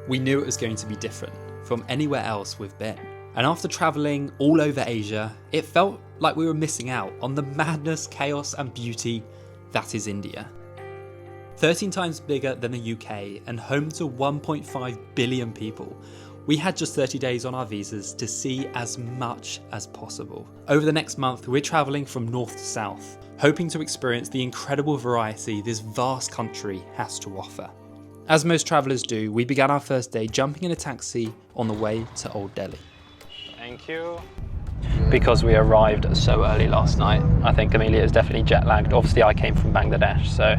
We knew it was going to be different from anywhere else we've been. And after travelling all over Asia, it felt like we were missing out on the madness, chaos and beauty that is India. 13 times bigger than the UK and home to 1.5 billion people, we had just 30 days on our visas to see as much as possible. Over the next month, we're travelling from north to south, hoping to experience the incredible variety this vast country has to offer. As most travellers do, we began our first day jumping in a taxi on the way to Old Delhi. Thank you. Because we arrived so early last night, I think Emilia is definitely jet lagged. Obviously I came from Bangladesh, so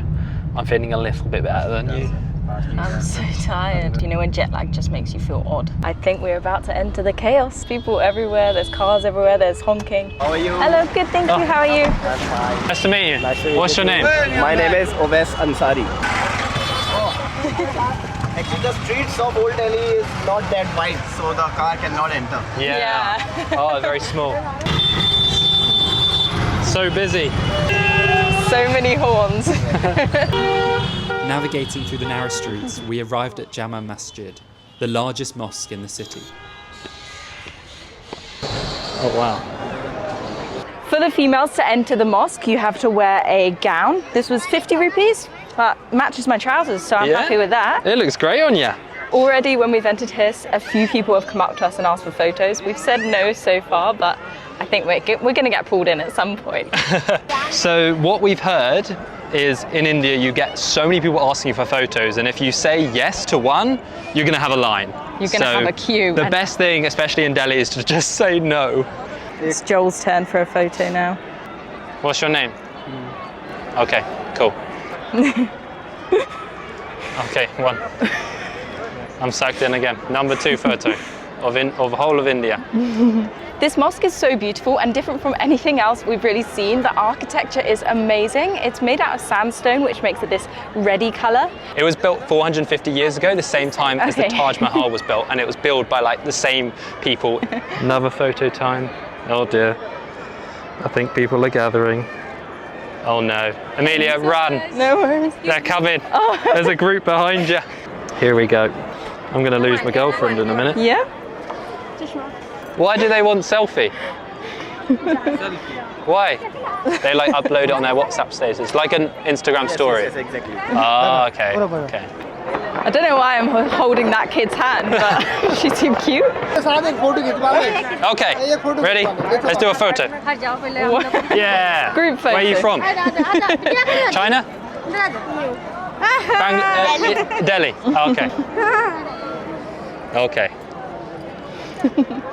I'm feeling a little bit better than you. I'm so tired. You know when jet lag just makes you feel odd? I think we're about to enter the chaos. People everywhere, there's cars everywhere, there's honking. How are you? Hello, good, thank you. How are you? I'm fine. Nice to meet you. Nice to meet What's your name? My name is Oves Ansari. Actually, the streets of Old Delhi is not that wide, so the car cannot enter. Yeah. Oh, very small. So busy. So many horns. Navigating through the narrow streets, we arrived at Jama Masjid, the largest mosque in the city. Oh wow. For the females to enter the mosque, you have to wear a gown. This was 50 rupees, but matches my trousers, so I'm happy with that. It looks great on you. Already when we've entered here, a few people have come up to us and asked for photos. We've said no so far, but I think we're going to get pulled in at some point. So what we've heard is in India you get so many people asking for photos, and if you say yes to one, you're going to have a line. You're going to have a queue. The best thing, especially in Delhi, is to just say no. It's Joel's turn for a photo now. What's your name? Okay, cool. Okay, one. I'm sucked in again. Number 2 photo of whole of India. This mosque is so beautiful and different from anything else we've really seen. The architecture is amazing. It's made out of sandstone, which makes it this reddy colour. It was built 450 years ago, the same time as the Taj Mahal was built, and it was built by like the same people. Another photo time. Oh dear. I think people are gathering. Oh no. Emilia, run. No worries. They're coming. Oh. There's a group behind you. Here we go. I'm going to lose my girlfriend in a minute. Yeah? Why do they want selfie? Why? They like upload it on their WhatsApp status, like an Instagram story. Yes, exactly. Oh, okay. Okay. I don't know why I'm holding that kid's hand, but she seemed cute. Okay, ready? Let's do a photo. Yeah. Group photo. Where are you from? China? Delhi. Oh, okay. Okay.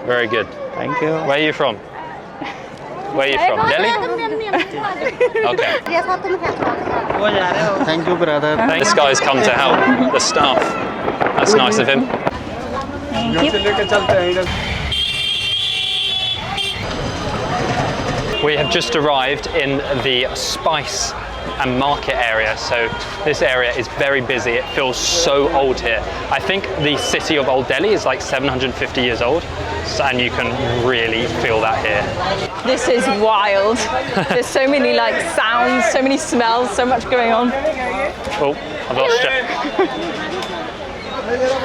Very good. Thank you. Where are you from? Where are you from? Delhi? Okay. Thank you, brother. This guy's come to help the staff. That's nice of him. We have just arrived in the spice and market area, so this area is very busy. It feels so old here. I think the city of Old Delhi is like 750 years old, and you can really feel that here. This is wild. There's so many like sounds, so many smells, so much going on. Oh, I've lost you.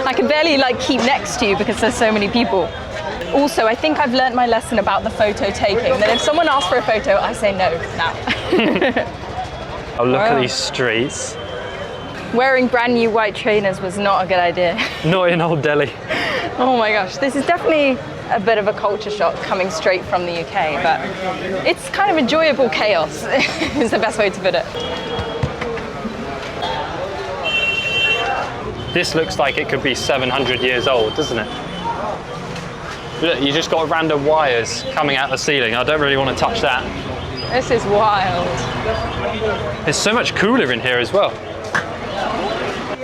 I can barely like keep next to you because there's so many people. Also, I think I've learnt my lesson about the photo taking, that if someone asks for a photo, I say no now. Oh, look at these streets. Wearing brand new white trainers was not a good idea. Not in Old Delhi. Oh my gosh, this is definitely a bit of a culture shock coming straight from the UK, but it's kind of enjoyable chaos, is the best way to put it. This looks like it could be 700 years old, doesn't it? Look, you just got random wires coming out the ceiling. I don't really want to touch that. This is wild. It's so much cooler in here as well.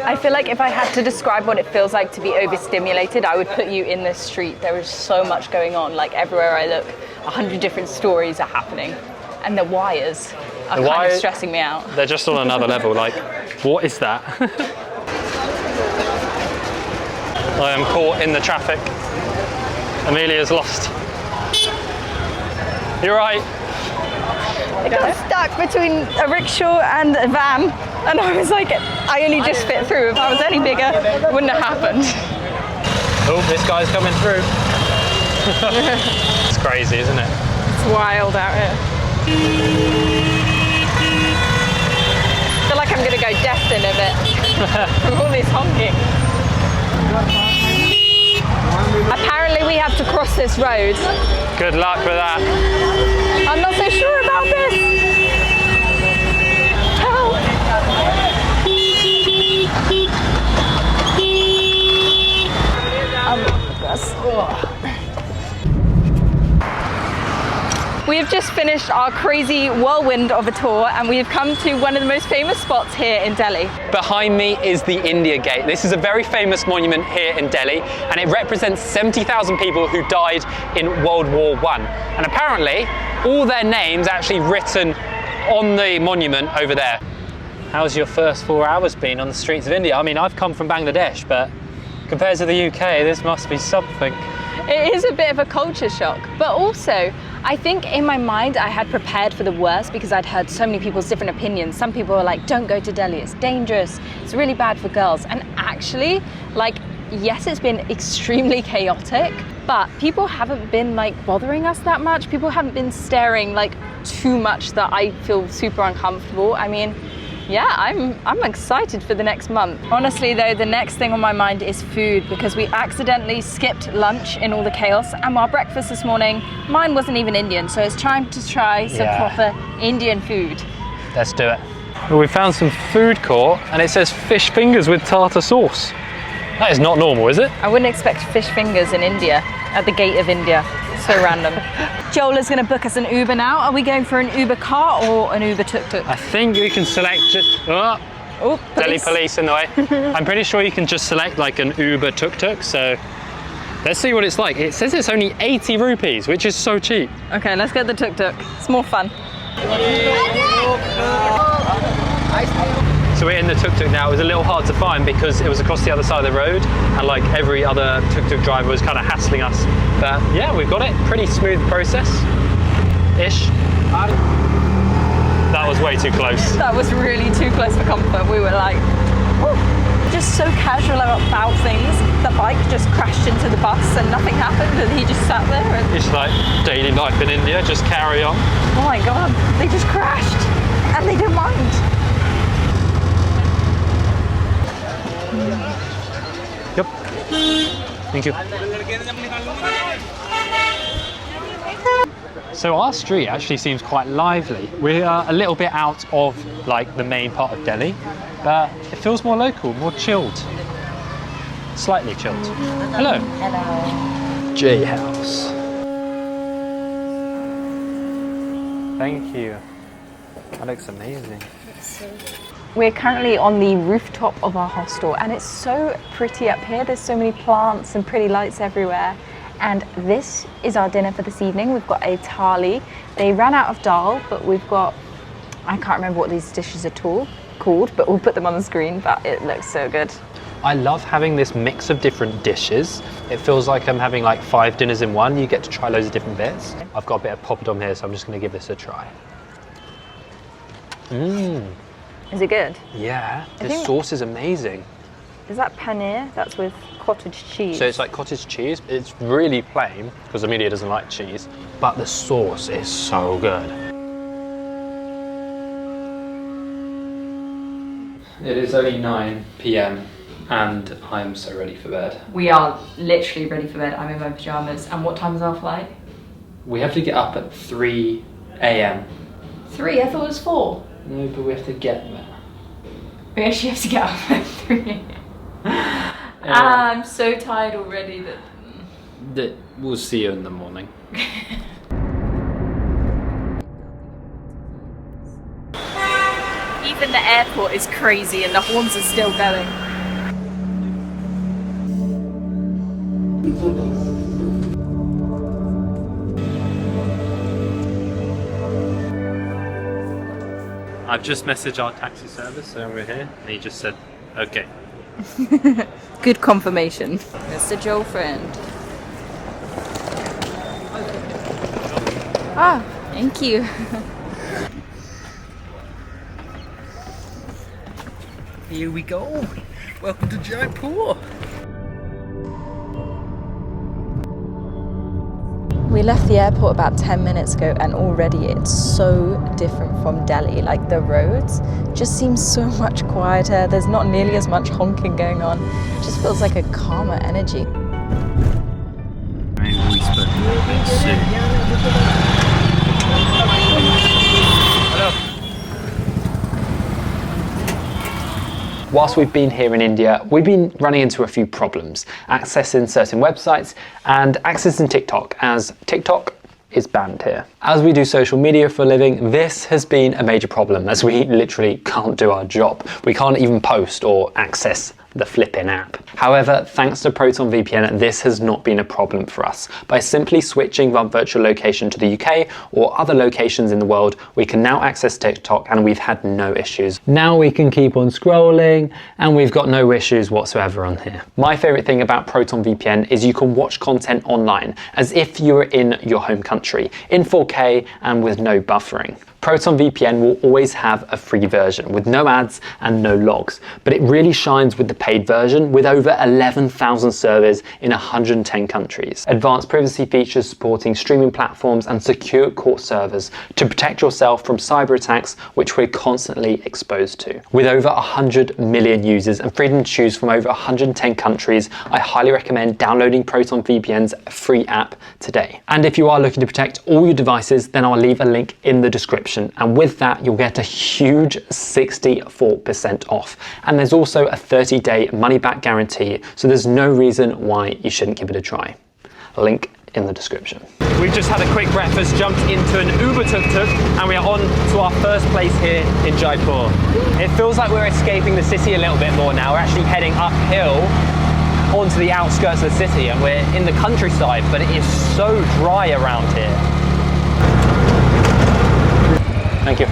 I feel like if I had to describe what it feels like to be overstimulated, I would put you in this street. There is so much going on. Like everywhere I look, 100 different stories are happening. And the wires are kind of stressing me out. They're just on another level. Like, what is that? I am caught in the traffic. Emilia's lost. You're right. I got stuck between a rickshaw and a van. And I was like, I only just fit through. If I was any bigger, it wouldn't have happened. Oh, this guy's coming through. It's crazy, isn't it? It's wild out here. I feel like I'm gonna go deaf in a bit from all this honking. Apparently we have to cross this road. Good luck with that. I'm not so sure about this. Help. We have just finished our crazy whirlwind of a tour and we have come to one of the most famous spots here in Delhi. Behind me is the India Gate. This is a very famous monument here in Delhi and it represents 70,000 people who died in World War I. And apparently all their names actually written on the monument over there. How's your first 4 hours been on the streets of India? I mean, I've come from Bangladesh, but compared to the UK, this must be something. It is a bit of a culture shock, but also I think in my mind I had prepared for the worst because I'd heard so many people's different opinions. Some people were like, don't go to Delhi, it's dangerous, it's really bad for girls. And actually, like, yes, it's been extremely chaotic, but people haven't been like bothering us that much. People haven't been staring like too much that I feel super uncomfortable. I mean, yeah, I'm excited for the next month. Honestly though, the next thing on my mind is food because we accidentally skipped lunch in all the chaos and our breakfast this morning, mine wasn't even Indian, so it's time to try some proper Indian food. Let's do it. Well, we found some food court and it says fish fingers with tartar sauce. That is not normal, is it? I wouldn't expect fish fingers in India, at the gate of India. So random. Joel is going to book us an Uber now. Are we going for an Uber car or an Uber tuk-tuk? I think you can select just... Oh, Delhi police in the way. I'm pretty sure you can just select like an Uber tuk-tuk, so let's see what it's like. It says it's only 80 rupees, which is so cheap. Okay, let's get the tuk-tuk. It's more fun. So we're in the tuk-tuk now. It was a little hard to find because it was across the other side of the road and like every other tuk-tuk driver was kind of hassling us. But yeah, we've got it. Pretty smooth process-ish. That was way too close. That was really too close for comfort. We were like, whew, just so casual about things. The bike just crashed into the bus and nothing happened and he just sat there. And... It's like daily life in India, just carry on. Oh my God, they just crashed and they didn't mind. Yep. Thank you. So our street actually seems quite lively. We are a little bit out of like the main part of Delhi, but it feels more local, more chilled. Slightly chilled. Hello. Hello. J House. Thank you. That looks amazing. We're currently on the rooftop of our hostel and it's so pretty up here. There's so many plants and pretty lights everywhere. And this is our dinner for this evening. We've got a thali. They ran out of dal, but we've got, I can't remember what these dishes are called, but we'll put them on the screen, but it looks so good. I love having this mix of different dishes. It feels like I'm having like 5 dinners in one. You get to try loads of different bits. I've got a bit of poppadom here, so I'm just gonna give this a try. Mmm. Is it good? Yeah, this sauce is amazing. Is that paneer? That's with cottage cheese. So it's like cottage cheese. It's really plain, because Emilia doesn't like cheese, but the sauce is so good. It is only 9 p.m. and I'm so ready for bed. We are literally ready for bed. I'm in my pajamas. And what time is our flight? We have to get up at 3 a.m. 3? I thought it was 4. No, but we have to get there. We actually have to get up at 3. I'm so tired already that... We'll see you in the morning. Even the airport is crazy and the horns are still going. I've just messaged our taxi service saying we're here, and he just said, okay. Good confirmation. Mr. Joel friend. Ah, thank you. Here we go. Welcome to Jaipur. We left the airport about 10 minutes ago and already it's so different from Delhi. Like the roads just seem so much quieter. There's not nearly as much honking going on. It just feels like a calmer energy. Very whispered soon. Hello. Whilst we've been here in India, we've been running into a few problems, accessing certain websites and accessing TikTok, as TikTok is banned here. As we do social media for a living, this has been a major problem as we literally can't do our job. We can't even post or access the flipping app. However, thanks to Proton VPN, this has not been a problem for us. By simply switching our virtual location to the UK or other locations in the world, we can now access TikTok and we've had no issues. Now we can keep on scrolling and we've got no issues whatsoever on here. My favorite thing about Proton VPN is you can watch content online as if you were in your home country, in 4K and with no buffering. Proton VPN will always have a free version with no ads and no logs, but it really shines with the paid version with over 11,000 servers in 110 countries. Advanced privacy features supporting streaming platforms and secure core servers to protect yourself from cyber attacks, which we're constantly exposed to. With over 100 million users and freedom to choose from over 110 countries, I highly recommend downloading Proton VPN's free app today. And if you are looking to protect all your devices, then I'll leave a link in the description. And with that, you'll get a huge 64% off. And there's also a 30-day money-back guarantee, so there's no reason why you shouldn't give it a try. Link in the description. We've just had a quick breakfast, jumped into an Uber tuk-tuk, and we are on to our first place here in Jaipur. It feels like we're escaping the city a little bit more now. We're actually heading uphill onto the outskirts of the city, and we're in the countryside, but it is so dry around here. Thank you.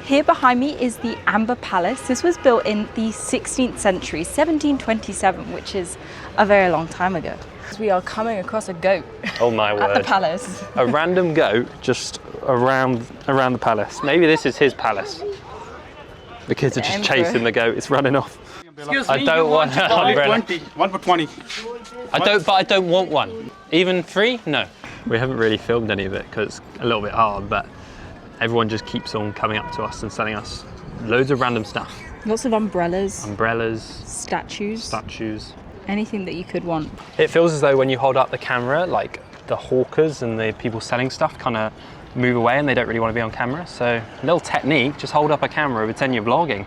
Here behind me is the Amber Palace. This was built in the 16th century, 1727, which is a very long time ago. We are coming across a goat. Oh my word. At the palace. A random goat just around the palace. Maybe this is his palace. The kids are just chasing the goat. It's running off. Excuse me, I don't want an umbrella. 20, 1 for 20. I don't want one. Even free? No. We haven't really filmed any of it because it's a little bit hard, but everyone just keeps on coming up to us and selling us loads of random stuff. Lots of umbrellas. Statues. Anything that you could want. It feels as though when you hold up the camera, like the hawkers and the people selling stuff kind of move away and they don't really want to be on camera. So a little technique, just hold up a camera, pretend you're vlogging.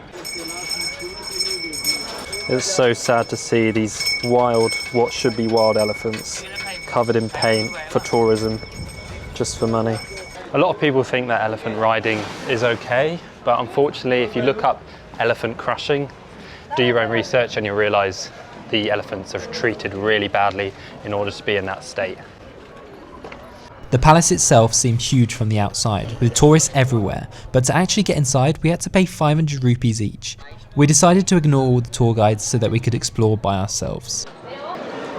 It's so sad to see these wild, what should be wild elephants covered in paint for tourism, just for money. A lot of people think that elephant riding is okay, but unfortunately, if you look up elephant crushing, do your own research and you'll realise the elephants are treated really badly in order to be in that state. The palace itself seemed huge from the outside, with tourists everywhere, but to actually get inside we had to pay 500 rupees each. We decided to ignore all the tour guides so that we could explore by ourselves.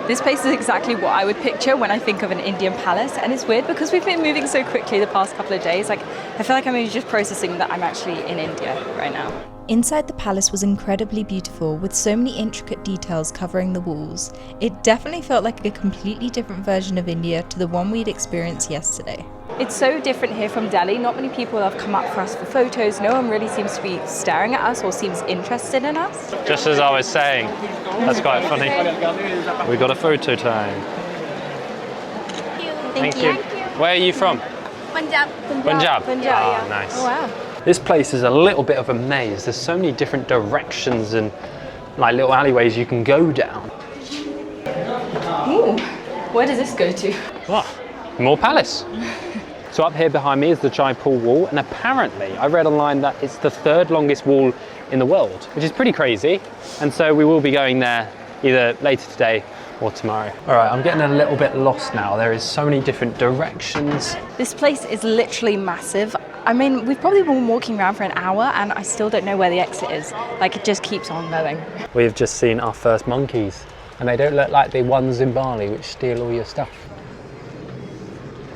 This place is exactly what I would picture when I think of an Indian palace, and it's weird because we've been moving so quickly the past couple of days. Like, I feel like I'm just processing that I'm actually in India right now. Inside the palace was incredibly beautiful, with so many intricate details covering the walls. It definitely felt like a completely different version of India to the one we'd experienced yesterday. It's so different here from Delhi. Not many people have come up for us for photos. No one really seems to be staring at us or seems interested in us. Just as I was saying, that's quite funny. We got a photo time. Thank you. Where are you from? Punjab. Punjab? Yeah. Oh, nice. Oh, wow. This place is a little bit of a maze. There's so many different directions and like little alleyways you can go down. Ooh, where does this go to? What? More palace. So up here behind me is the Jaipur Wall, and apparently I read online that it's the 3rd longest wall in the world, which is pretty crazy. And so we will be going there either later today or tomorrow. All right, I'm getting a little bit lost now. There is so many different directions. This place is literally massive. I mean, we've probably been walking around for an hour and I still don't know where the exit is. Like, it just keeps on going. We've just seen our first monkeys, and they don't look like the ones in Bali which steal all your stuff.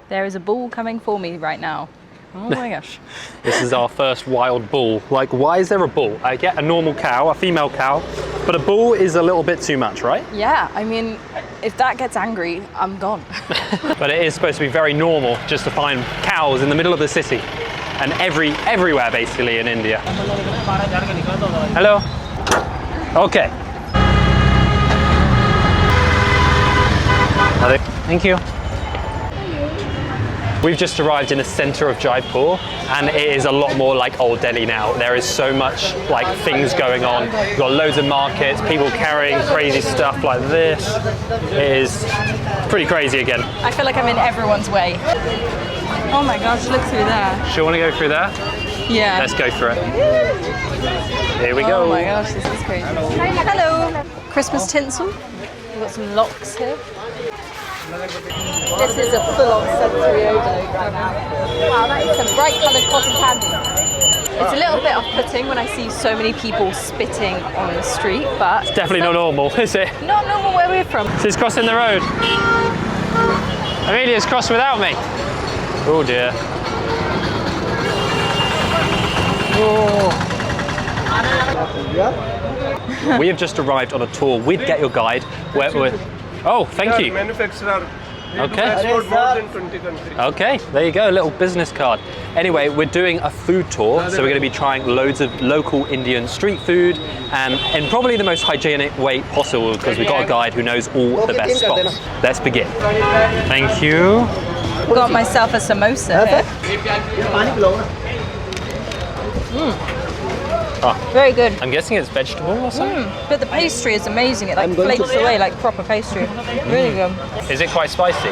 There is a bull coming for me right now. Oh my gosh. This is our first wild bull. Like, why is there a bull? I get a normal cow, a female cow, but a bull is a little bit too much, right? Yeah, I mean, if that gets angry, I'm gone. But it is supposed to be very normal just to find cows in the middle of the city and everywhere basically in India. Hello. Okay. Thank you. We've just arrived in the center of Jaipur and it is a lot more like Old Delhi now. There is so much like things going on. You've got loads of markets, people carrying crazy stuff like this. It is pretty crazy again. I feel like I'm in everyone's way. Oh my gosh, look through there. Sure want to go through there? Yeah. Let's go through it. Here we go. Oh my gosh, this is crazy. Hello. Christmas tinsel. We've got some locks here. This is a full-on sensory overload right now. Wow, that is some bright coloured cotton candy. It's a little bit off-putting when I see so many people spitting on the street, but... It's definitely not normal, is it? Not normal where we're from. She's crossing the road. Emilia's crossed without me. Oh dear. Oh. We have just arrived on a tour with Get Your Guide where we're... Oh, thank you. Manufacturer. Okay. Export more than 20 countries. Okay, there you go, a little business card. Anyway, we're doing a food tour, so we're going to be trying loads of local Indian street food and in probably the most hygienic way possible because we've got a guide who knows all the best spots. Let's begin. Thank you. Got myself a samosa here. Very good. I'm guessing it's vegetable or something? But the pastry is amazing. It like flakes away like proper pastry. Really good. Is it quite spicy?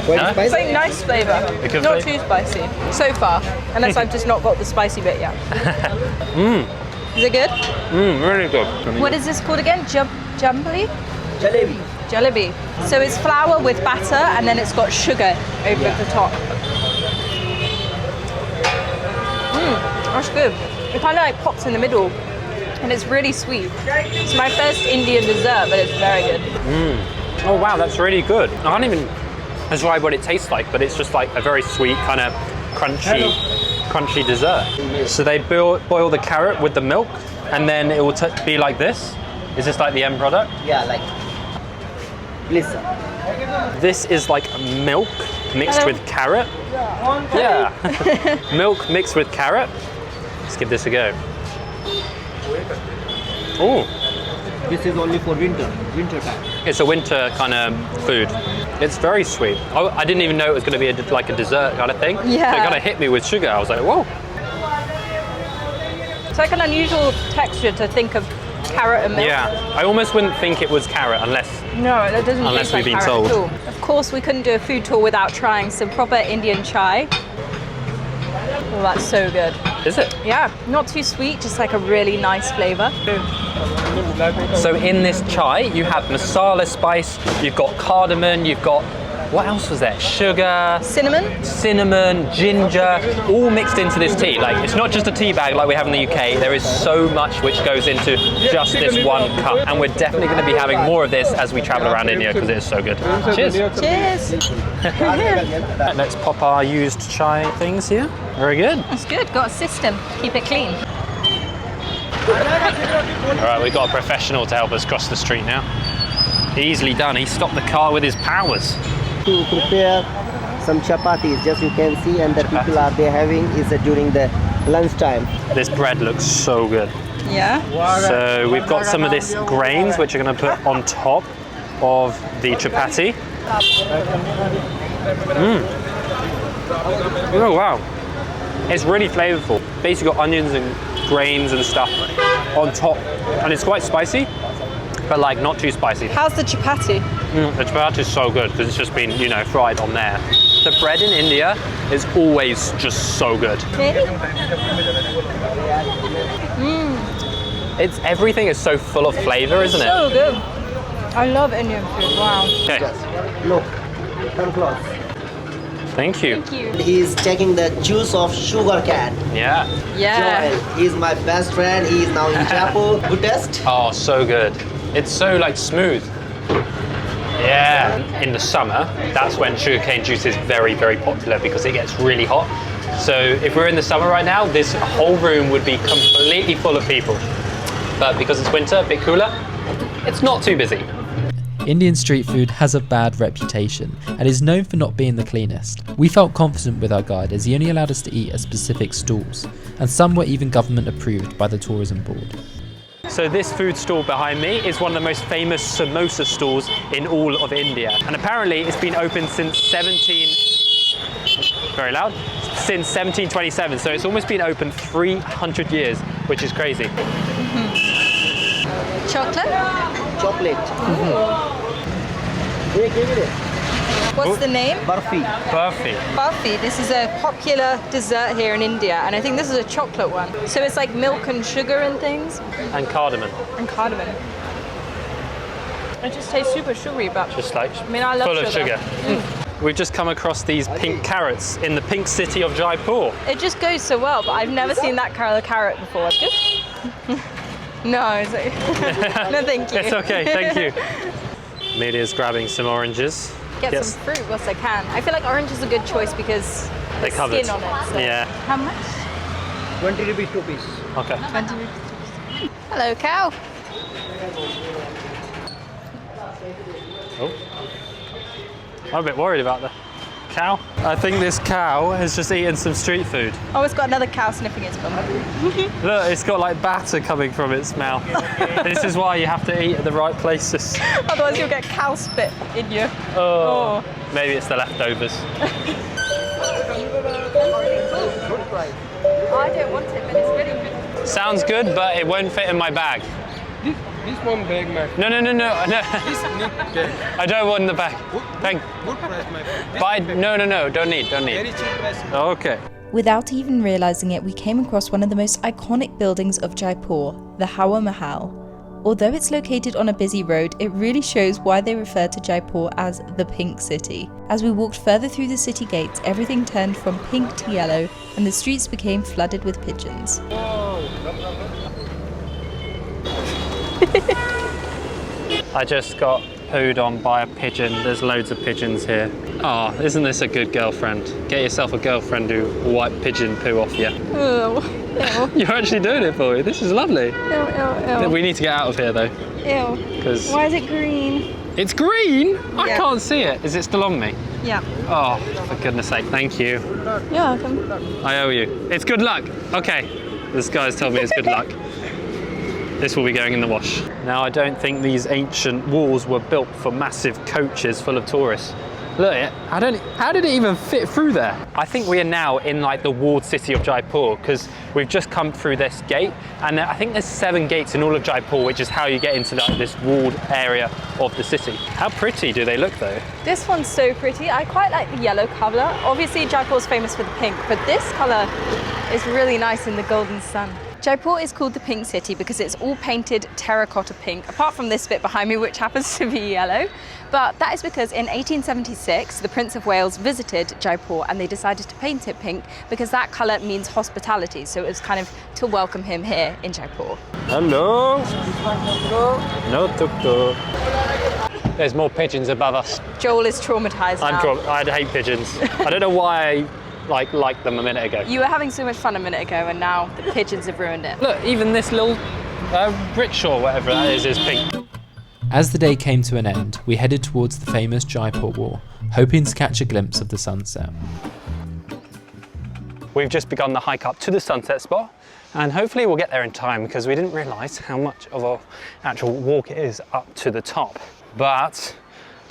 No? It's like nice flavour. Good Not flavour? too spicy so far, unless I've just not got the spicy bit yet. Is it good? Really good. What is this called again? Jambali? Jalebi. Jalebi. So it's flour with batter and then it's got sugar over the top. That's good. It kind of like pops in the middle and it's really sweet. It's my first Indian dessert, but it's very good. Oh wow, that's really good. I can't even describe what it tastes like, but it's just like a very sweet, kind of crunchy dessert. So they boil the carrot with the milk and then it will be like this. Is this like the end product? Yeah, like. Please, sir. This is like milk mixed with carrot. Yeah. Milk mixed with carrot. Let's give this a go. Oh, This is only for winter time. it's a winter kind of food. It's very sweet. I didn't even know it was going to be like a dessert kind of thing. Yeah. So it kind of hit me with sugar. I was like, whoa. It's like an unusual texture to think of carrot and milk. Yeah, I almost wouldn't think it was carrot unless... No, it doesn't Unless taste like we've been carrot told. at all. Of course, we couldn't do a food tour without trying some proper Indian chai. Oh, that's so good. Is it? Yeah, not too sweet, just like a really nice flavour. So in this chai, you have masala spice, you've got cardamom, you've got... What else was there? Sugar, Cinnamon. ginger, all mixed into this tea. Like, it's not just a tea bag like we have in the UK. There is so much which goes into just this one cup. And we're definitely going to be having more of this as we travel around India because it is so good. Cheers. Cheers. Let's pop our used chai things here. Very good. That's good, got a system. Keep it clean. All right, we've got a professional to help us cross the street now. Easily done. He stopped the car with his powers. To prepare some chapatis, just you can see, and the people are they having is during the lunchtime. This bread looks so good. Yeah. So we've got some of this grains which are going to put on top of the chapati. Oh wow, it's really flavorful. Basically got onions and grains and stuff on top, and it's quite spicy, but like not too spicy. How's the chapati? The chapati is so good because it's just been, you know, fried on there. The bread in India is always just so good. It's everything is so full of flavor, isn't it? So good. I love Indian food. Wow. Okay. Look, come close. Thank you. Thank you. He is taking the juice of sugar cane. Yeah. Yeah. Joel, he is my best friend. He is now in Jaipur. Good test. Oh, so good. It's so like smooth. Yeah. In the summer, that's when sugarcane juice is very, very popular because it gets really hot. So if we're in the summer right now, this whole room would be completely full of people. But because it's winter, a bit cooler, it's not too busy. Indian street food has a bad reputation and is known for not being the cleanest. We felt confident with our guide as he only allowed us to eat at specific stalls, and some were even government approved by the tourism board. So this food stall behind me is one of the most famous samosa stalls in all of India. And apparently it's been open since 1727. So it's almost been open 300 years, which is crazy. Chocolate? Chocolate. Here, give it. What's the name? Barfi. Burfi. Barfi. This is a popular dessert here in India, and I think this is a chocolate one. So it's like milk and sugar and things. And cardamom. And cardamom. It just tastes super sugary, but Just like I mean, I love full of sugar. We've just come across these pink carrots in the pink city of Jaipur. It just goes so well, but I've never seen that kind of carrot before. It's good. No, it's like, no, thank you. It's okay, thank you. Amelia's grabbing some oranges. Get some fruit whilst I can. I feel like orange is a good choice because They're the covered. skin on it. So. Yeah. How much? 20 rupees 2 piece. Okay. 20 rupees. Hello, cow. Oh. I'm a bit worried about the cow. I think this cow has just eaten some street food. Oh, it's got another cow sniffing its bum. Look, it's got like batter coming from its mouth. This is why you have to eat at the right places. Otherwise you'll get cow spit in you. Oh. Maybe it's the leftovers. I don't want it, but it's really good. Sounds good, but it won't fit in my bag. This one bag, my friend. No. This need bag. I don't want the bag. Thank. Good price, my friend. This But bag. no, don't need. Very cheap price. Okay. Without even realising it, we came across one of the most iconic buildings of Jaipur, the Taj Mahal. Although it's located on a busy road, it really shows why they refer to Jaipur as the Pink City. As we walked further through the city gates, everything turned from pink to yellow, and the streets became flooded with pigeons. I just got pooed on by a pigeon. There's loads of pigeons here. Oh, isn't this a good girlfriend? Get yourself a girlfriend who will wipe pigeon poo off you. Ew. You're actually doing it for me. This is lovely. Ew. We need to get out of here though. Ew. Because Why is it green? it's green. I Yeah. can't see it. Is it still on me? Yeah. Oh, for goodness sake, thank you. You're welcome. I owe you. It's good luck. Okay, this guy's told me it's good luck. This will be going in the wash. Now, I don't think these ancient walls were built for massive coaches full of tourists. Look at it. How did it even fit through there? I think we are now in like the walled city of Jaipur because we've just come through this gate, and I think there's 7 gates in all of Jaipur, which is how you get into like this walled area of the city. How pretty do they look though? This one's so pretty. I quite like the yellow colour. Obviously Jaipur's famous for the pink, but this colour is really nice in the golden sun. Jaipur is called the Pink City because it's all painted terracotta pink, apart from this bit behind me, which happens to be yellow. But that is because in 1876, the Prince of Wales visited Jaipur and they decided to paint it pink because that colour means hospitality. So it was kind of to welcome him here in Jaipur. Hello. No tuk-tuk. There's more pigeons above us. Joel is traumatised now. I'd hate pigeons. I don't know why I liked them a minute ago. You were having so much fun a minute ago and now the pigeons have ruined it. Look, even this little rickshaw, whatever that is pink. As the day came to an end, we headed towards the famous Jaipur Wall, hoping to catch a glimpse of the sunset. We've just begun the hike up to the sunset spot, and hopefully we'll get there in time because we didn't realise how much of an actual walk it is up to the top. But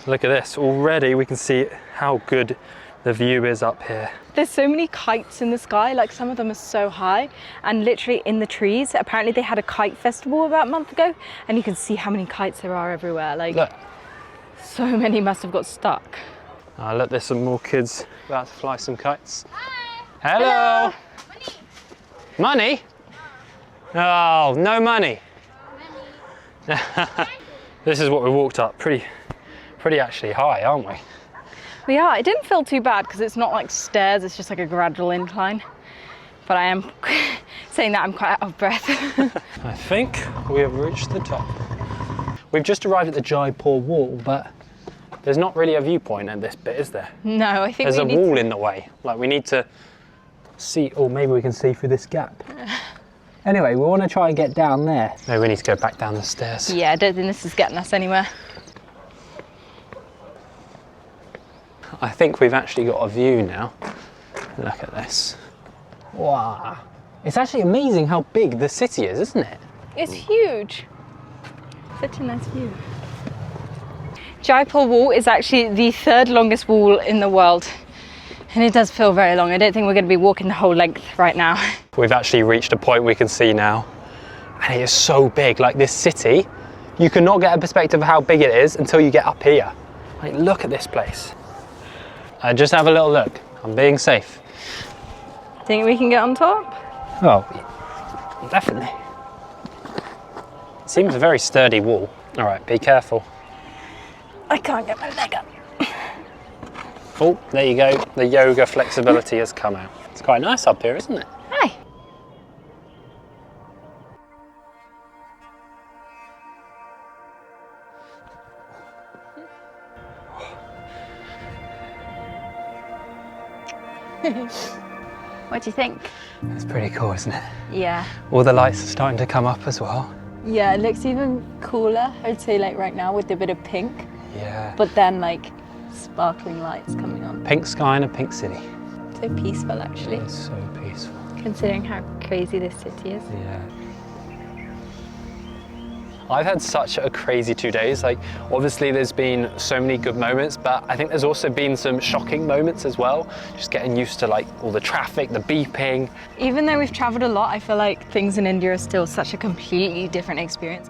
look at this, already we can see how good the view is up here. There's so many kites in the sky, like some of them are so high, and literally in the trees. Apparently they had a kite festival about a month ago, and you can see how many kites there are everywhere. Like, Look. so many must have got stuck. Look, there's some more kids about to fly some kites. Hi. Hello. Money? Oh, no money. This is what we walked up. Pretty actually high, aren't we? Well, yeah, it didn't feel too bad because it's not like stairs, it's just like a gradual incline. But I am saying that I'm quite out of breath. I think we have reached the top. We've just arrived at the Jaipur Wall, but there's not really a viewpoint at this bit, is there? No, I think There's we a need wall in the way. Like, we need to see. Oh, maybe we can see through this gap. Anyway, we want to try and get down there. Maybe we need to go back down the stairs. Yeah, I don't think this is getting us anywhere. I think we've actually got a view now. Look at this. Wow. It's actually amazing how big the city is, isn't it? It's huge. Such a nice view. Jaipur Wall is actually the 3rd longest wall in the world. And it does feel very long. I don't think we're going to be walking the whole length right now. We've actually reached a point we can see now. And it is so big. Like this city, you cannot get a perspective of how big it is until you get up here. Like, look at this place. Just have a little look. I'm being safe. Think we can get on top? Oh, definitely. It seems a very sturdy wall. All right, be careful. I can't get my leg up. Oh, there you go. The yoga flexibility has come out. It's quite nice up here, isn't it? Hi. What do you think? It's pretty cool, isn't it? Yeah. All the lights are starting to come up as well. Yeah, it looks even cooler, I'd say, like right now with a bit of pink. Yeah. But then like sparkling lights coming on. Pink sky and a pink city. So peaceful, actually. It's so peaceful. Considering how crazy this city is. Yeah. I've had such a crazy 2 days. Like, obviously there's been so many good moments, but I think there's also been some shocking moments as well. Just getting used to like all the traffic, the beeping. Even though we've traveled a lot, I feel like things in India are still such a completely different experience.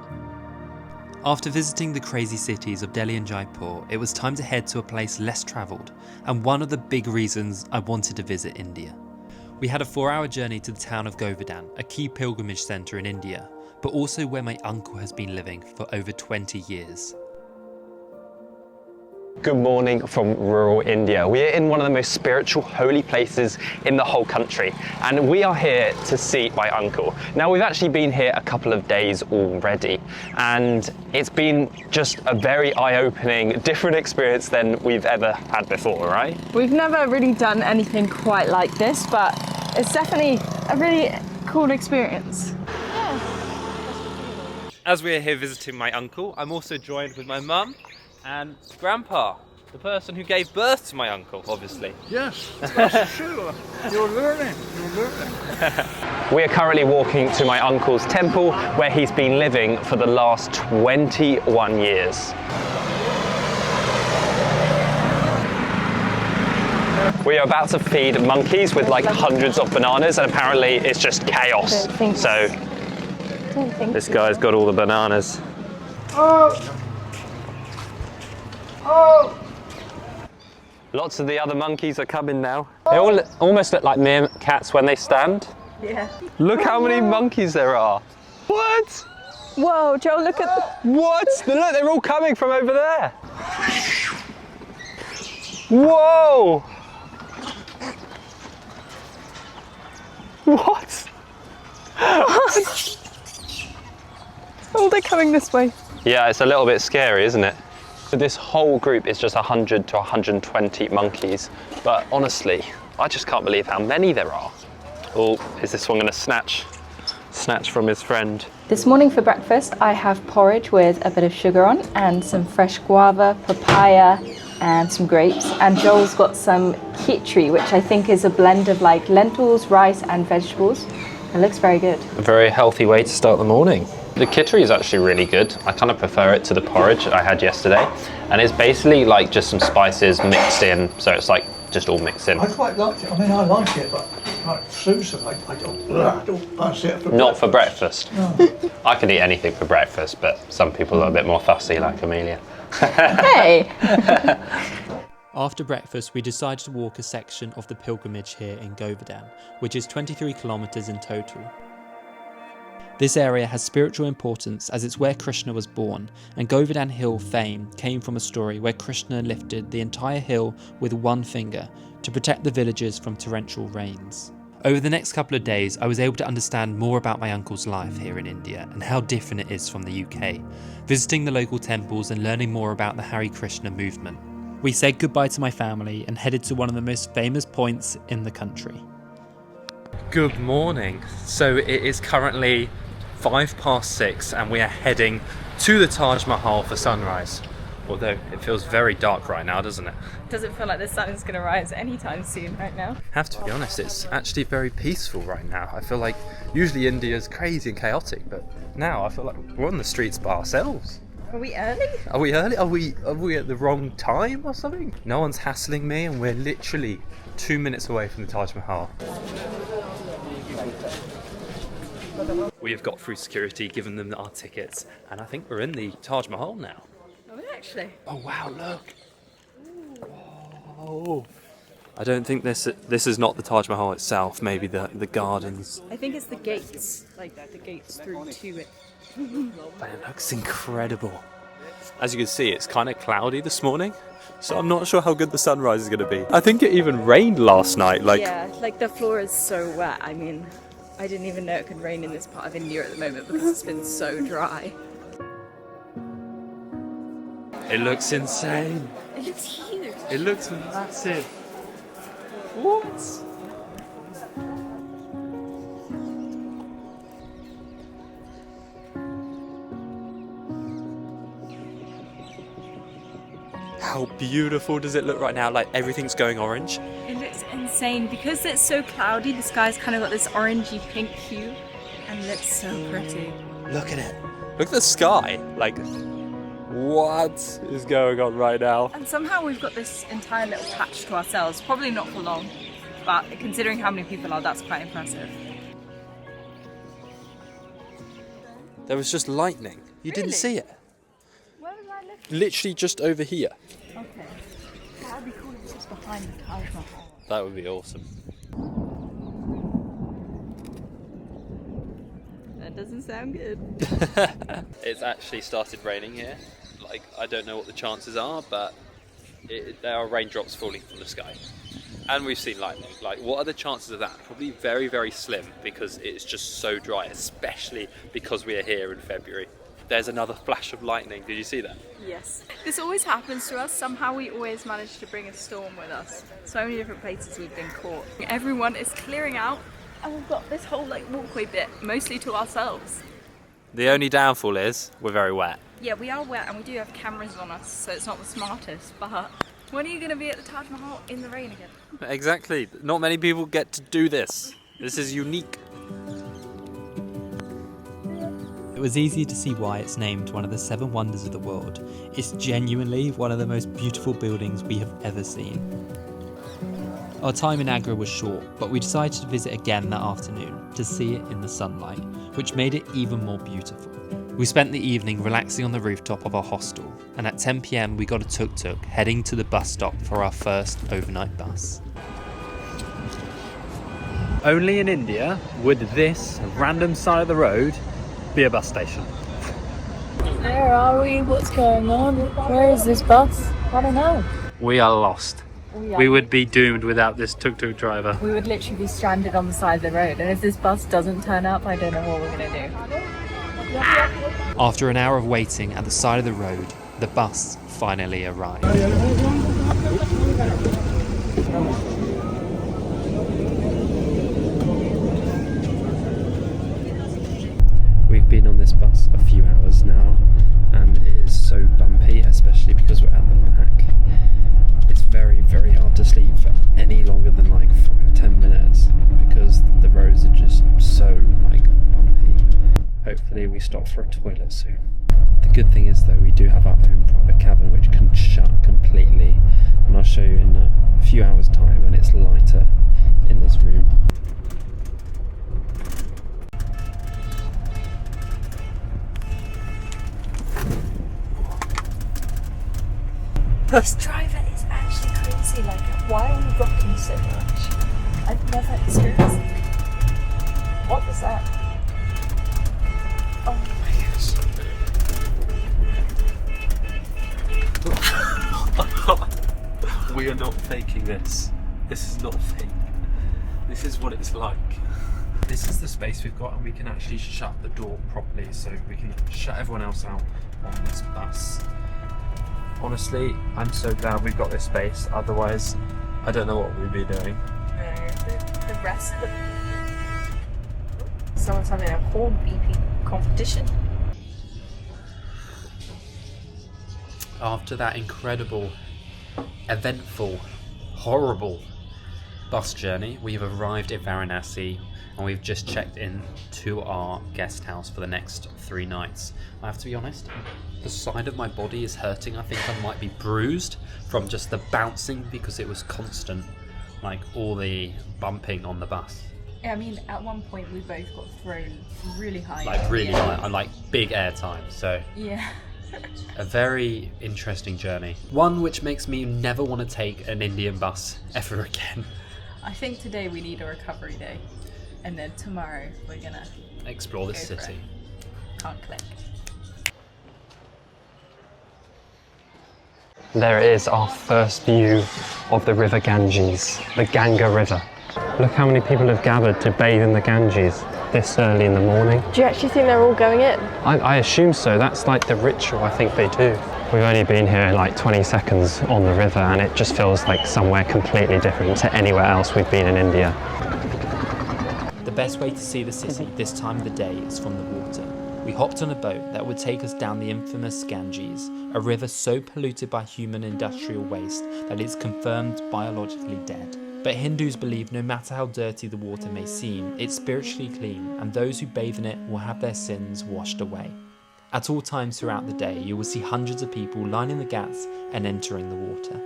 After visiting the crazy cities of Delhi and Jaipur, it was time to head to a place less travelled, and one of the big reasons I wanted to visit India. We had a 4-hour journey to the town of Govardhan, a key pilgrimage centre in India, but also where my uncle has been living for over 20 years. Good morning from rural India. We're in one of the most spiritual, holy places in the whole country, and we are here to see my uncle. Now, we've actually been here a couple of days already, and it's been just a very eye-opening, different experience than we've ever had before, right? We've never really done anything quite like this, but it's definitely a really cool experience. As we are here visiting my uncle, I'm also joined with my mum and grandpa, the person who gave birth to my uncle, obviously. Yes, that's true. You're learning. We are currently walking to my uncle's temple, where he's been living for the last 21 years. We are about to feed monkeys with like hundreds of bananas, and apparently it's just chaos. So this guy's got all the bananas. Lots of the other monkeys are coming now. They all almost look like meerkats when they stand. Yeah. Look how many monkeys there are. What? Whoa, Joel, look at What? Look, they're all coming from over there. Whoa! What? Oh, they're coming this way. Yeah, it's a little bit scary, isn't it? This whole group is just 100 to 120 monkeys, but honestly, I just can't believe how many there are. Oh, is this one going to snatch from his friend? This morning for breakfast, I have porridge with a bit of sugar on and some fresh guava, papaya, and some grapes. And Joel's got some khichdi, which I think is a blend of like lentils, rice, and vegetables. It looks very good. A very healthy way to start the morning. The khichdi is actually really good. I kind of prefer it to the porridge I had yesterday. And it's basically like just some spices mixed in, so it's like just all mixed in. I quite liked it. I mean, I like it, but like Susan, I don't fancy it for Not for breakfast. No. I can eat anything for breakfast, but some people are a bit more fussy, like Emilia. Hey! After breakfast, we decided to walk a section of the pilgrimage here in Govardhan, which is 23 kilometres in total. This area has spiritual importance as it's where Krishna was born, and Govardhan Hill fame came from a story where Krishna lifted the entire hill with one finger to protect the villagers from torrential rains. Over the next couple of days, I was able to understand more about my uncle's life here in India and how different it is from the UK, visiting the local temples and learning more about the Hare Krishna movement. We said goodbye to my family and headed to one of the most famous points in the country. Good morning. So it is currently 6:05 and we are heading to the Taj Mahal for sunrise. Although it feels very dark right now, doesn't it? Doesn't feel like the sun is going to rise anytime soon right now. Have to be honest, it's actually very peaceful right now. I feel like usually India's crazy and chaotic, but now I feel like we're on the streets by ourselves. Are we early? Are we early? Are we at the wrong time or something? No one's hassling me and we're literally 2 minutes away from the Taj Mahal. We have got through security, given them our tickets, and I think we're in the Taj Mahal now. Are we actually? Oh wow, look! Whoa. I don't think this is not the Taj Mahal itself, maybe the gardens. I think it's the gates, like the gates through to it. But it looks incredible. As you can see, it's kind of cloudy this morning, so I'm not sure how good the sunrise is going to be. I think it even rained last night. Yeah, like the floor is so wet. I mean, I didn't even know it could rain in this part of India at the moment because it's been so dry. It looks insane. It looks huge. It looks massive. What? How beautiful does it look right now? Like everything's going orange. It looks insane because it's so cloudy. The sky's kind of got this orangey pink hue, and it looks so pretty. Look at it. Look at the sky. Like, what is going on right now? And somehow we've got this entire little patch to ourselves. Probably not for long, but considering how many people are, that's quite impressive. There was just lightning. You didn't see it. Where was I looking? Literally just over here. Okay. That would be cool if it's just behind the Taj Mahal. That would be awesome. That doesn't sound good. It's actually started raining here. Like, I don't know what the chances are, but there are raindrops falling from the sky. And we've seen lightning. Like, what are the chances of that? Probably very, very slim because it's just so dry, especially because we are here in February. There's another flash of lightning. Did you see that? Yes. This always happens to us. Somehow we always manage to bring a storm with us. So many different places we've been caught. Everyone is clearing out and we've got this whole like walkway bit mostly to ourselves. The only downfall is we're very wet. Yeah, we are wet and we do have cameras on us, so it's not the smartest, but when are you going to be at the Taj Mahal in the rain again? Exactly. Not many people get to do this. This is unique. It was easy to see why it's named one of the 7 wonders of the world. It's genuinely one of the most beautiful buildings we have ever seen. Our time in Agra was short, but we decided to visit again that afternoon to see it in the sunlight, which made it even more beautiful. We spent the evening relaxing on the rooftop of our hostel, and at 10 PM we got a tuk-tuk heading to the bus stop for our first overnight bus. Only in India would this random side of the road be a bus station. Where are we? What's going on? Where is this bus? I don't know. We are lost. We would be doomed without this tuk-tuk driver. We would literally be stranded on the side of the road, and if this bus doesn't turn up, I don't know what we're going to do. After an hour of waiting at the side of the road, the bus finally arrived. We've been on this bus a few hours now, and it is so bumpy, especially because we're at the back. It's very, very hard to sleep for any longer than like 5-10 minutes because the roads are just so like bumpy. Hopefully we stop for a toilet soon. The good thing is though, we do have our own private cabin which can shut completely, and I'll show you in a few hours time when it's lighter in this room. This driver is actually crazy. Like, why are we rocking so much? I've never experienced it. What was that? Oh my gosh. We are not faking this. This is not fake. This is what it's like. This is the space we've got, and we can actually shut the door properly so we can shut everyone else out on this bus. Honestly, I'm so glad we've got this space, otherwise I don't know what we'd be doing. No, the rest of the someone's having a horn beeping competition. After that incredible, eventful, horrible bus journey, we've arrived at Varanasi and we've just checked in to our guest house for the next 3 nights. I have to be honest, the side of my body is hurting. I think I might be bruised from just the bouncing because it was constant, like all the bumping on the bus. Yeah, I mean, at one point we both got thrown really high. Like really high, and like big air time, so. Yeah. A very interesting journey. One which makes me never want to take an Indian bus ever again. I think today we need a recovery day. And then tomorrow we're gonna explore the city. Can't click. There is our first view of the River Ganges, the Ganga River. Look how many people have gathered to bathe in the Ganges this early in the morning. Do you actually think they're all going in? I assume so. That's like the ritual I think they do. We've only been here like 20 seconds on the river and it just feels like somewhere completely different to anywhere else we've been in India. The best way to see the city this time of the day is from the water. We hopped on a boat that would take us down the infamous Ganges, a river so polluted by human industrial waste that it's confirmed biologically dead. But Hindus believe no matter how dirty the water may seem, it's spiritually clean and those who bathe in it will have their sins washed away. At all times throughout the day, you will see hundreds of people lining the ghats and entering the water.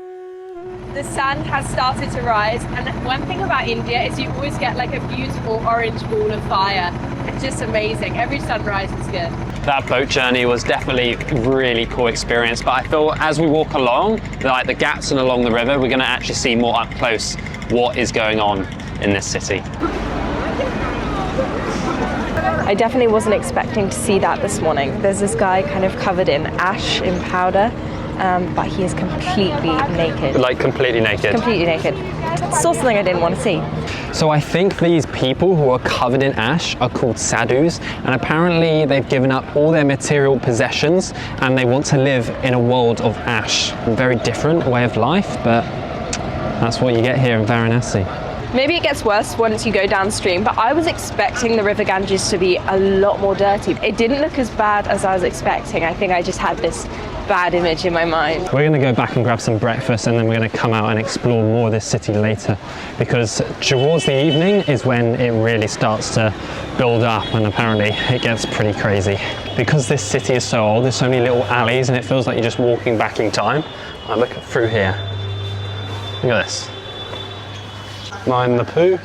The sand has started to rise, and one thing about India is you always get like a beautiful orange ball of fire. It's just amazing. Every sunrise is good. That boat journey was definitely a really cool experience, but I feel as we walk along, like the ghats and along the river, we're going to actually see more up close what is going on in this city. I definitely wasn't expecting to see that this morning. There's this guy kind of covered in ash, in powder, but he is completely naked. Like completely naked? Completely naked. Saw something I didn't want to see. So I think these people who are covered in ash are called sadhus, and apparently they've given up all their material possessions and they want to live in a world of ash. A very different way of life, but that's what you get here in Varanasi. Maybe it gets worse once you go downstream, but I was expecting the River Ganges to be a lot more dirty. It didn't look as bad as I was expecting. I think I just had this bad image in my mind. We're going to go back and grab some breakfast and then we're going to come out and explore more of this city later, because towards the evening is when it really starts to build up and apparently it gets pretty crazy. Because this city is so old, there's so many little alleys and it feels like you're just walking back in time. I look through here. Look at this. Mind the poo.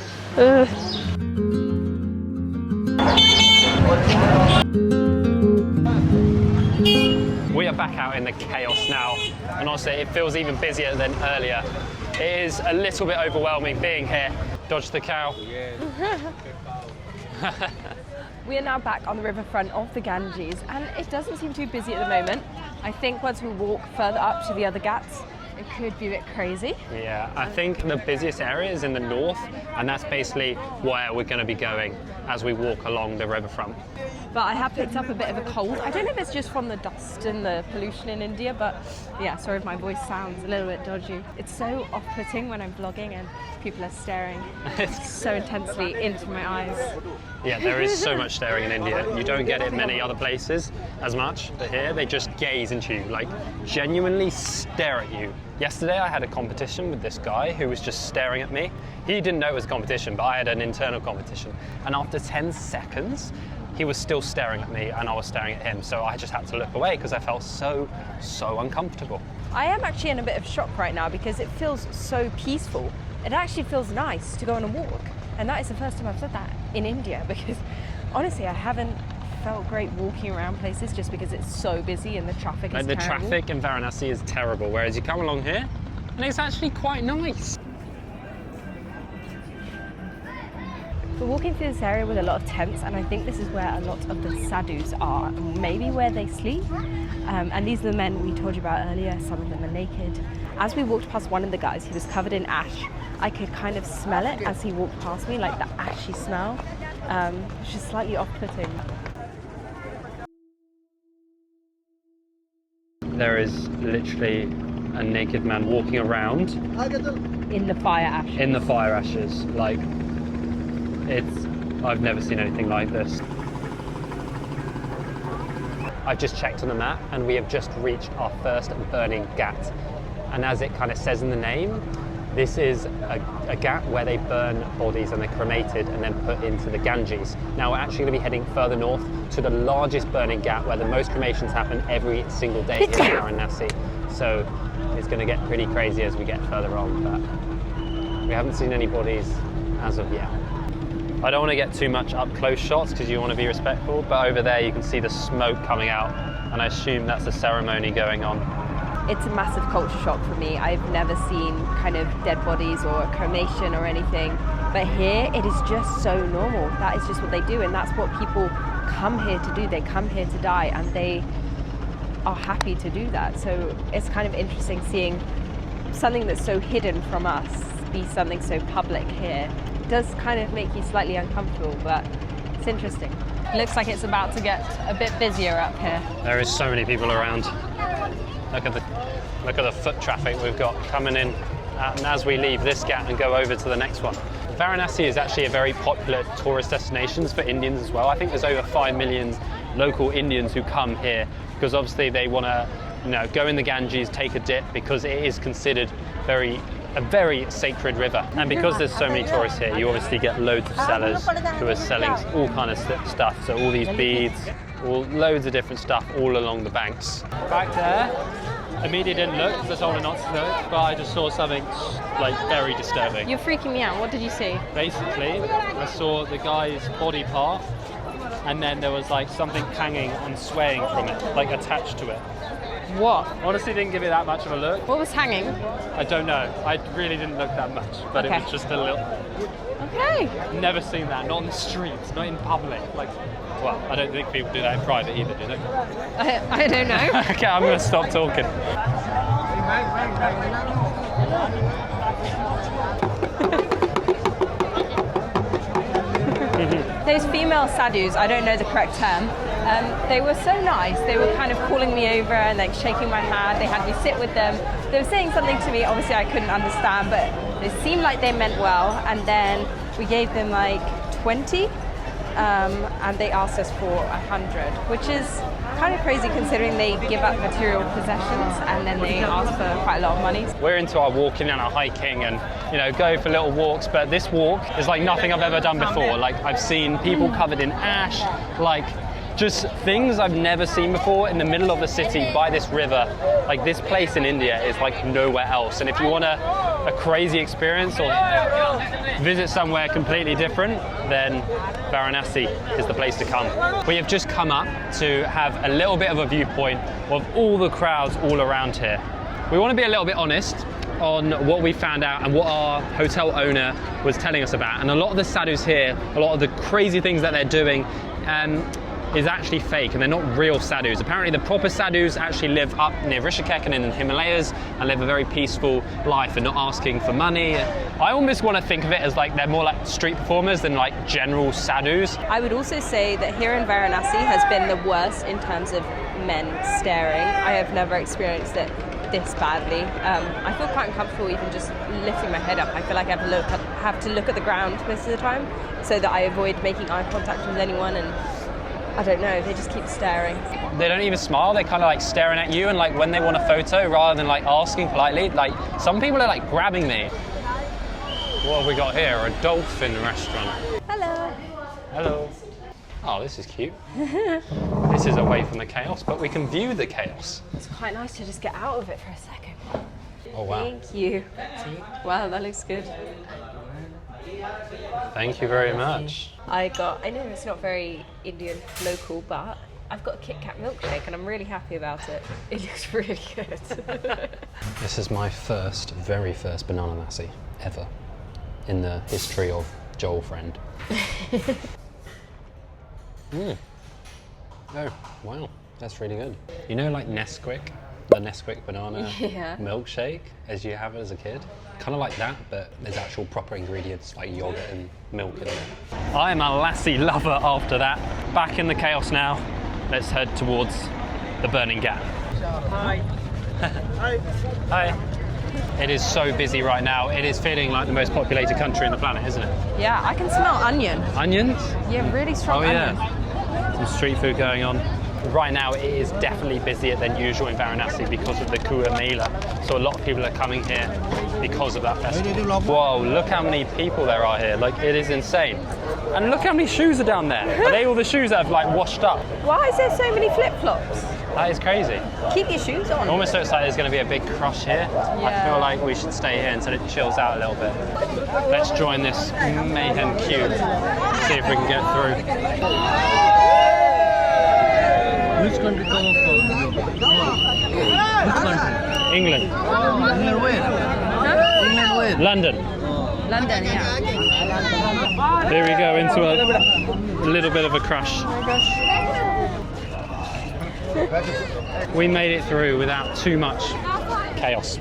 We are back out in the chaos now, and honestly it feels even busier than earlier. It is a little bit overwhelming being here. Dodge the cow. We are now back on the riverfront of the Ganges, and it doesn't seem too busy at the moment. I think once we walk further up to the other ghats, it could be a bit crazy. Yeah, I think the busiest area is in the north, and that's basically where we're going to be going as we walk along the riverfront. But I have picked up a bit of a cold. I don't know if it's just from the dust and the pollution in India, but yeah, sorry if my voice sounds a little bit dodgy. It's so off-putting when I'm vlogging and people are staring so intensely into my eyes. Yeah, there is so much staring in India. You don't get it many other places as much, but here they just gaze into you, like genuinely stare at you. Yesterday I had a competition with this guy who was just staring at me. He didn't know it was a competition, but I had an internal competition. And after 10 seconds, he was still staring at me and I was staring at him. So I just had to look away because I felt so uncomfortable. I am actually in a bit of shock right now because it feels so peaceful. It actually feels nice to go on a walk. And that is the first time I've said that in India, because honestly, I haven't felt great walking around places just because it's so busy and the traffic is terrible. The traffic in Varanasi is terrible, whereas you come along here and it's actually quite nice. We're walking through this area with a lot of tents, and I think this is where a lot of the sadhus are, maybe where they sleep. And these are the men we told you about earlier. Some of them are naked. As we walked past one of the guys, he was covered in ash. I could kind of smell it as he walked past me, like the ashy smell, which is slightly off-putting. There is literally a naked man walking around in the fire ashes. In the fire ashes, like it's I've never seen anything like this. I've just checked on the map and we have just reached our first burning ghat. And as it kind of says in the name, this is a ghat where they burn bodies and they're cremated and then put into the Ganges. Now we're actually going to be heading further north to the largest burning ghat where the most cremations happen every single day in Varanasi. So it's going to get pretty crazy as we get further on, but we haven't seen any bodies as of yet. I don't want to get too much up close shots because you want to be respectful, but over there you can see the smoke coming out and I assume that's a ceremony going on. It's a massive culture shock for me. I've never seen kind of dead bodies or cremation or anything, but here it is just so normal. That is just what they do, and that's what people come here to do. They come here to die, and they are happy to do that. So it's kind of interesting seeing something that's so hidden from us be something so public here. It does kind of make you slightly uncomfortable, but it's interesting. Looks like it's about to get a bit busier up here. There is so many people around. Look at the foot traffic we've got coming in, and as we leave this ghat and go over to the next one. Varanasi is actually a very popular tourist destination for Indians as well. I think there's over 5 million local Indians who come here because obviously they want to, go in the Ganges, take a dip, because it is considered a very sacred river. And because there's so many tourists here, you obviously get loads of sellers who are selling all kind of stuff. So all these beads, loads of different stuff all along the banks. Back there, Emilia didn't look because I told her not to look, but I just saw something like very disturbing. You're freaking me out. What did you see? Basically, I saw the guy's body part, and then there was like something hanging and swaying from it, like attached to it. What? Honestly, didn't give it that much of a look. What was hanging? I don't know. I really didn't look that much, but Okay. it was just a little. Okay. Never seen that. Not on the streets. Not in public. Well, I don't think people do that in private either, do they? I don't know. Okay, I'm going to stop talking. Those female sadhus, I don't know the correct term, they were so nice. They were kind of calling me over and like shaking my hand. They had me sit with them. They were saying something to me, obviously I couldn't understand, but they seemed like they meant well. And then we gave them like 20 and they asked us for 100, which is kind of crazy considering they give up material possessions and then they ask for quite a lot of money. We're into our walking and our hiking and, go for little walks, but this walk is like nothing I've ever done before. Like I've seen people covered in ash, like just things I've never seen before in the middle of the city by this river. Like this place in India is like nowhere else. And if you want a crazy experience or visit somewhere completely different, then Varanasi is the place to come. We have just come up to have a little bit of a viewpoint of all the crowds all around here. We want to be a little bit honest on what we found out and what our hotel owner was telling us about. And a lot of the sadhus here, a lot of the crazy things that they're doing is actually fake and they're not real sadhus. Apparently the proper sadhus actually live up near Rishikesh and in the Himalayas and live a very peaceful life and not asking for money. I almost want to think of it as like they're more like street performers than like general sadhus. I would also say that here in Varanasi has been the worst in terms of men staring. I have never experienced it this badly. I feel quite uncomfortable even just lifting my head up. I feel like I have to look at the ground most of the time so that I avoid making eye contact with anyone, and I don't know, they just keep staring. They don't even smile, they're kind of like staring at you, and like when they want a photo, rather than like asking politely, like some people are like grabbing me. What have we got here? A dolphin restaurant. Hello. Hello. Oh, this is cute. This is away from the chaos, but we can view the chaos. It's quite nice to just get out of it for a second. Oh, wow. Thank you. Wow, that looks good. Thank you very much. I know it's not very Indian local, but I've got a Kit Kat milkshake and I'm really happy about it. It looks really good. This is my very first banana lassi ever in the history of Joel Friend. Oh, wow, that's really good. You know, like Nesquik, the Nesquik banana milkshake as you have it as a kid? Kind of like that, but there's actual proper ingredients like yogurt and milk in there. I'm a lassi lover after that. Back in the chaos now. Let's head towards the burning ghat. Hi. Hi. Hi. It is so busy right now. It is feeling like the most populated country on the planet, isn't it? Yeah, I can smell onion. Onions? Yeah, really strong onion. Some street food going on. Right now it is definitely busier than usual in Varanasi because of the Kumbh Mela. So a lot of people are coming here because of that festival. Whoa, look how many people there are here. Like, it is insane. And look how many shoes are down there. Are they all the shoes that have like washed up? Why is there so many flip-flops? That is crazy. Keep your shoes on. It almost looks like there's going to be a big crush here. Yeah. I feel like we should stay here until it chills out a little bit. Let's join this mayhem queue. See if we can get through. Which country come up from? Which country? England. England where? England where? London. London, yeah. Here we go into a little bit of a crush. Oh my gosh. We made it through without too much chaos.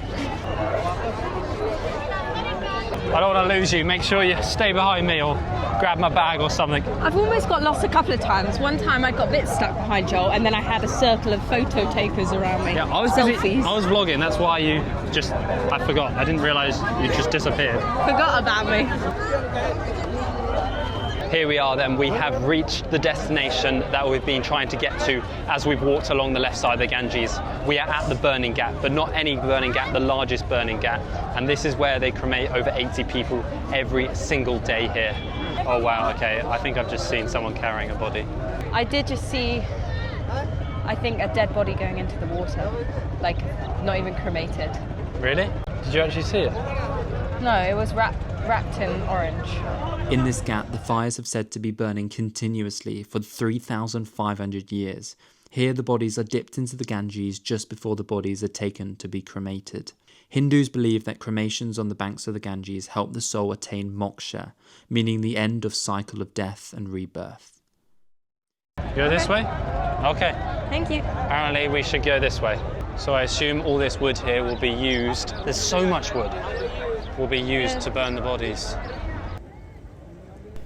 I don't want to lose you. Make sure you stay behind me or grab my bag or something. I've almost got lost a couple of times. One time I got a bit stuck behind Joel, and then I had a circle of photo takers around me. Yeah, I was Selfies. I was vlogging. That's why I forgot. I didn't realise you just disappeared. Forgot about me. Here we are then, we have reached the destination that we've been trying to get to as we've walked along the left side of the Ganges. We are at the Burning Ghat, but not any Burning Ghat, the largest Burning Ghat. And this is where they cremate over 80 people every single day here. Oh wow, okay, I think I've just seen someone carrying a body. I did just see, I think, a dead body going into the water. Like, not even cremated. Really? Did you actually see it? No, it was wrapped in orange. In this ghat, the fires have said to be burning continuously for 3,500 years. Here, the bodies are dipped into the Ganges just before the bodies are taken to be cremated. Hindus believe that cremations on the banks of the Ganges help the soul attain moksha, meaning the end of cycle of death and rebirth. Go this way? Okay. Thank you. Apparently we should go this way. So I assume all this wood here will be used. There's so much wood. Will be used to burn the bodies.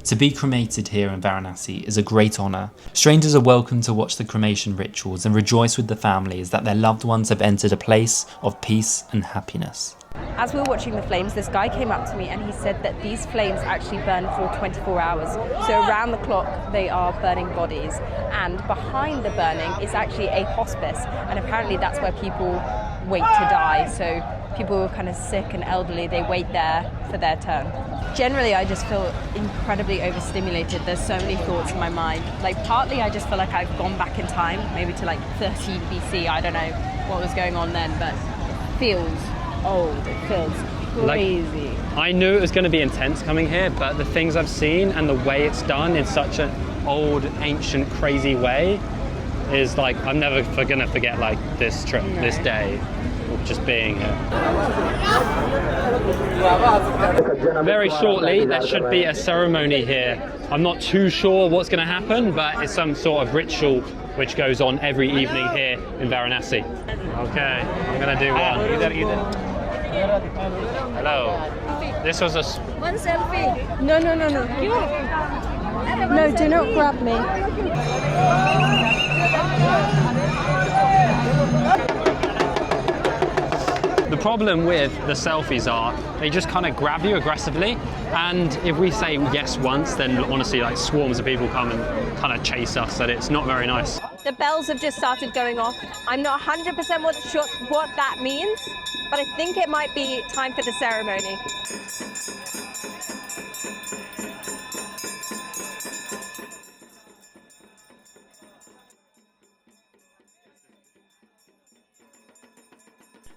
To be cremated here in Varanasi is a great honour. Strangers are welcome to watch the cremation rituals and rejoice with the families that their loved ones have entered a place of peace and happiness. As we were watching the flames, this guy came up to me and he said that these flames actually burn for 24 hours. So around the clock they are burning bodies, and behind the burning is actually a hospice, and apparently that's where people wait to die. So people who are kind of sick and elderly, they wait there for their turn. Generally, I just feel incredibly overstimulated. There's so many thoughts in my mind. Like, partly I just feel like I've gone back in time, maybe to like 13 BC. I don't know what was going on then, but it feels old. It feels crazy. Like, I knew it was going to be intense coming here, but the things I've seen and the way it's done in such an old, ancient, crazy way is like, I'm never going to forget like this trip, this day. Just being here. Very shortly there should be a ceremony here. I'm not too sure what's going to happen, but it's some sort of ritual which goes on every evening here in Varanasi. Okay, I'm going to do one. Hello. This was a... One selfie. No. No, do not grab me. The problem with the selfies are they just kind of grab you aggressively, and if we say yes once, then honestly like swarms of people come and kind of chase us, and it's not very nice. The bells have just started going off. I'm not 100% sure what that means, but I think it might be time for the ceremony.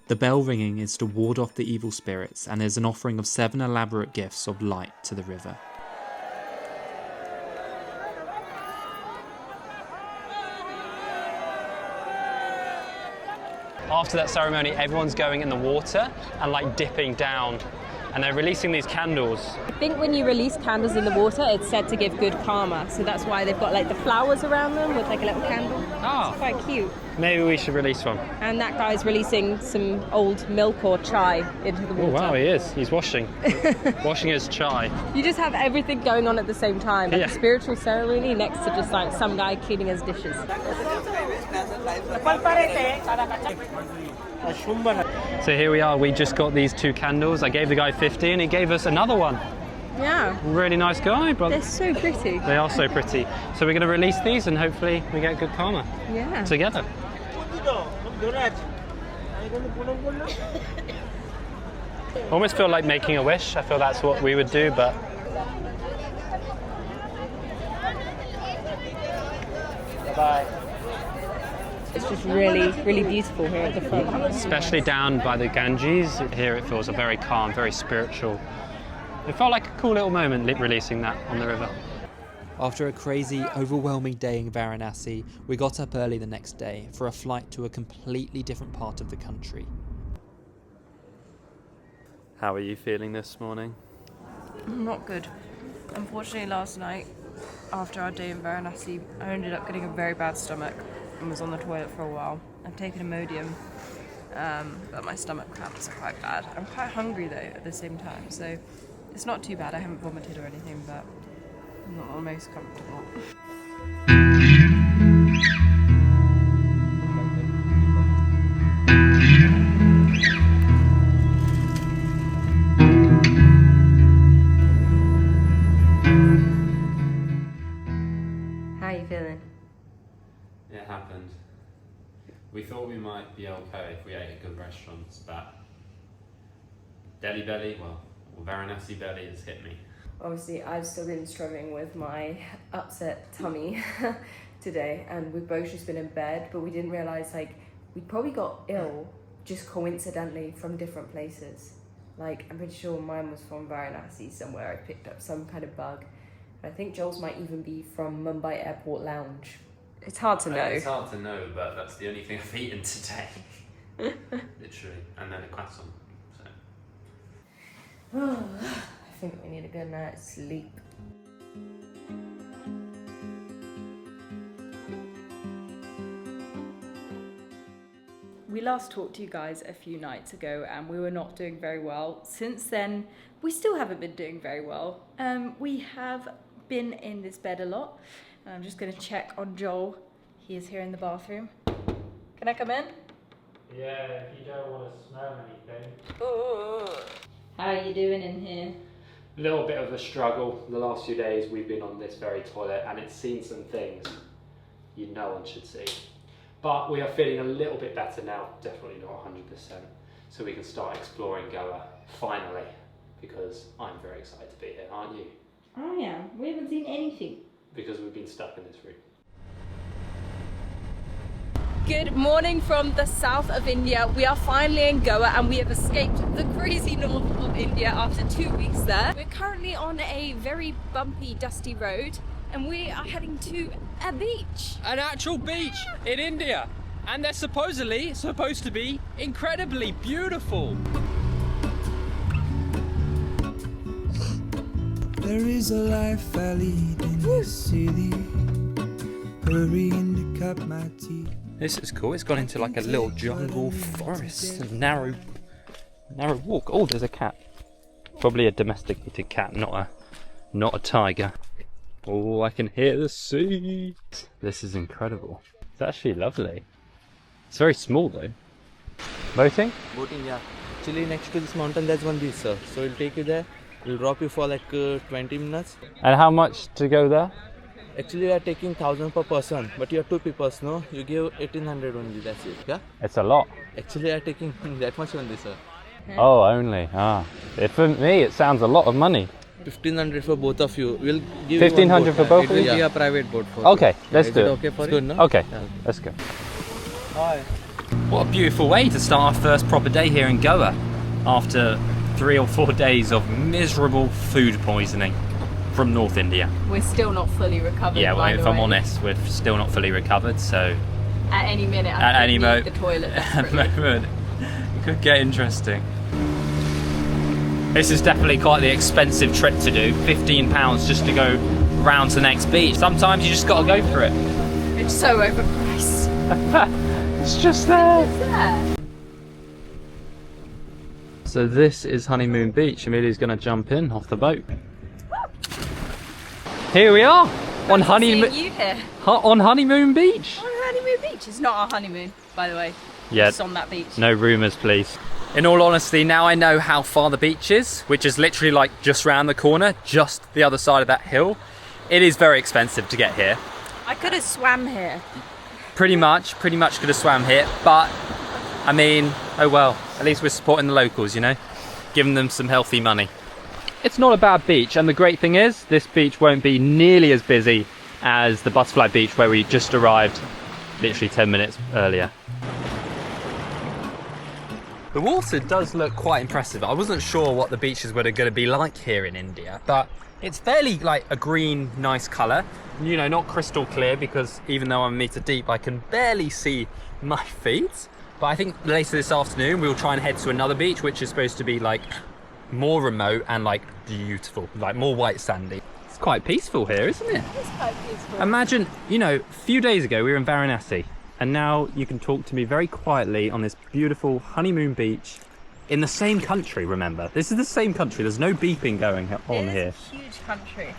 The bell ringing is to ward off the evil spirits, and there's an offering of 7 elaborate gifts of light to the river. After that ceremony, everyone's going in the water and like dipping down, and they're releasing these candles. I think when you release candles in the water, it's said to give good karma. So that's why they've got like the flowers around them with like a little candle. Oh, it's quite cute. Maybe we should release one. And that guy's releasing some old milk or chai into the water. Oh wow, he is. He's washing. Washing his chai. You just have everything going on at the same time. Like a spiritual ceremony next to just like some guy cleaning his dishes. So here we are, we just got these 2 candles. I gave the guy 50 and he gave us another one. Yeah. Really nice guy, brother. They're so pretty. They are so pretty. So we're going to release these and hopefully we get good karma Yeah. together. Almost feel like making a wish. I feel that's what we would do, but bye-bye. It's just really, really beautiful here at the front. Especially down by the Ganges. Here it feels very calm, very spiritual. It felt like a cool little moment releasing that on the river. After a crazy, overwhelming day in Varanasi, we got up early the next day for a flight to a completely different part of the country. How are you feeling this morning? Not good. Unfortunately, last night, after our day in Varanasi, I ended up getting a very bad stomach and was on the toilet for a while. I've taken Imodium, but my stomach cramps are quite bad. I'm quite hungry though at the same time, so it's not too bad. I haven't vomited or anything, but I'm not the most comfortable. How are you feeling? It happened. We thought we might be okay if we ate at good restaurants, but Delhi belly, well, Varanasi belly has hit me. Obviously, I've still been struggling with my upset tummy today, and we've both just been in bed, but we didn't realise, like, we probably got ill just coincidentally from different places. Like, I'm pretty sure mine was from Varanasi somewhere. I picked up some kind of bug. I think Joel's might even be from Mumbai Airport Lounge. It's hard to know. It's hard to know, but that's the only thing I've eaten today. Literally. And then a croissant. So. I think we need a good night's sleep. We last talked to you guys a few nights ago and we were not doing very well. Since then, we still haven't been doing very well. We have been in this bed a lot. And I'm just going to check on Joel. He is here in the bathroom. Can I come in? Yeah, if you don't want to smell anything. Ooh. How are you doing in here? A little bit of a struggle. The last few days we've been on this very toilet and it's seen some things no one should see. But we are feeling a little bit better now, definitely not 100%. So we can start exploring Goa, finally, because I'm very excited to be here, aren't you? I am. We haven't seen anything. Because we've been stuck in this room. Good morning from the south of India. We are finally in Goa and we have escaped the crazy north of India after 2 weeks there. We're currently on a very bumpy, dusty road and we are heading to a beach. An actual beach in India. And they're supposedly supposed to be incredibly beautiful. There is a life I lead in this city. Hurrying to cup my tea. This is cool. It's gone into like a little jungle forest, a narrow walk. Oh, there's a cat. Probably a domesticated cat, not a tiger. Oh, I can hear the sea. This is incredible. It's actually lovely. It's very small though. Boating? Boating, yeah. Actually, next to this mountain, there's one beach, sir. So we'll take you there. We'll drop you for like 20 minutes. And how much to go there? Actually, we are taking 1,000 per person, but you are 2 people, no? You give 1,800 only, that's it, yeah? It's a lot. Actually, we are taking that much only, sir. Oh, only. For me, it sounds a lot of money. 1,500 for both of you. We'll give 1,500 for both of you? It will be a private boat for Okay, you. let's do it. Okay for you? Good, no? Okay, yeah. Let's go. Hi. What a beautiful way to start our first proper day here in Goa after 3 or 4 days of miserable food poisoning from North India. We're still not fully recovered. Yeah, well, if I'm honest, we're still not fully recovered, so... At any minute, I could need the toilet at the moment, it could get interesting. This is definitely quite the expensive trip to do. £15 just to go round to the next beach. Sometimes you just got to go for it. It's so overpriced. It's just there. It's there. So this is Honeymoon Beach. Emilia's going to jump in off the boat. Here we are on Honeymoon Beach. Hi. honeymoon beach. It's not our honeymoon, by the way. Yeah. It's on that beach. No rumours, please. In all honesty, now I know how far the beach is, which is literally like just round the corner, just the other side of that hill. It is very expensive to get here. I could have swam here. Pretty much could have swam here, but I mean, oh well, at least we're supporting the locals, you know, giving them some healthy money. It's not a bad beach, and the great thing is, this beach won't be nearly as busy as the Butterfly Beach where we just arrived literally 10 minutes earlier. The water does look quite impressive. I wasn't sure what the beaches were going to be like here in India, but it's fairly like a green, nice colour. You know, not crystal clear, because even though I'm a metre deep, I can barely see my feet. But I think later this afternoon, we'll try and head to another beach, which is supposed to be like more remote and like beautiful, like more white sandy. It's quite peaceful here, isn't it? It's quite peaceful. Imagine, you know, a few days ago we were in Varanasi, and now you can talk to me very quietly on this beautiful honeymoon beach in the same country, remember. This is the same country, there's no beeping going on here. It's a huge country.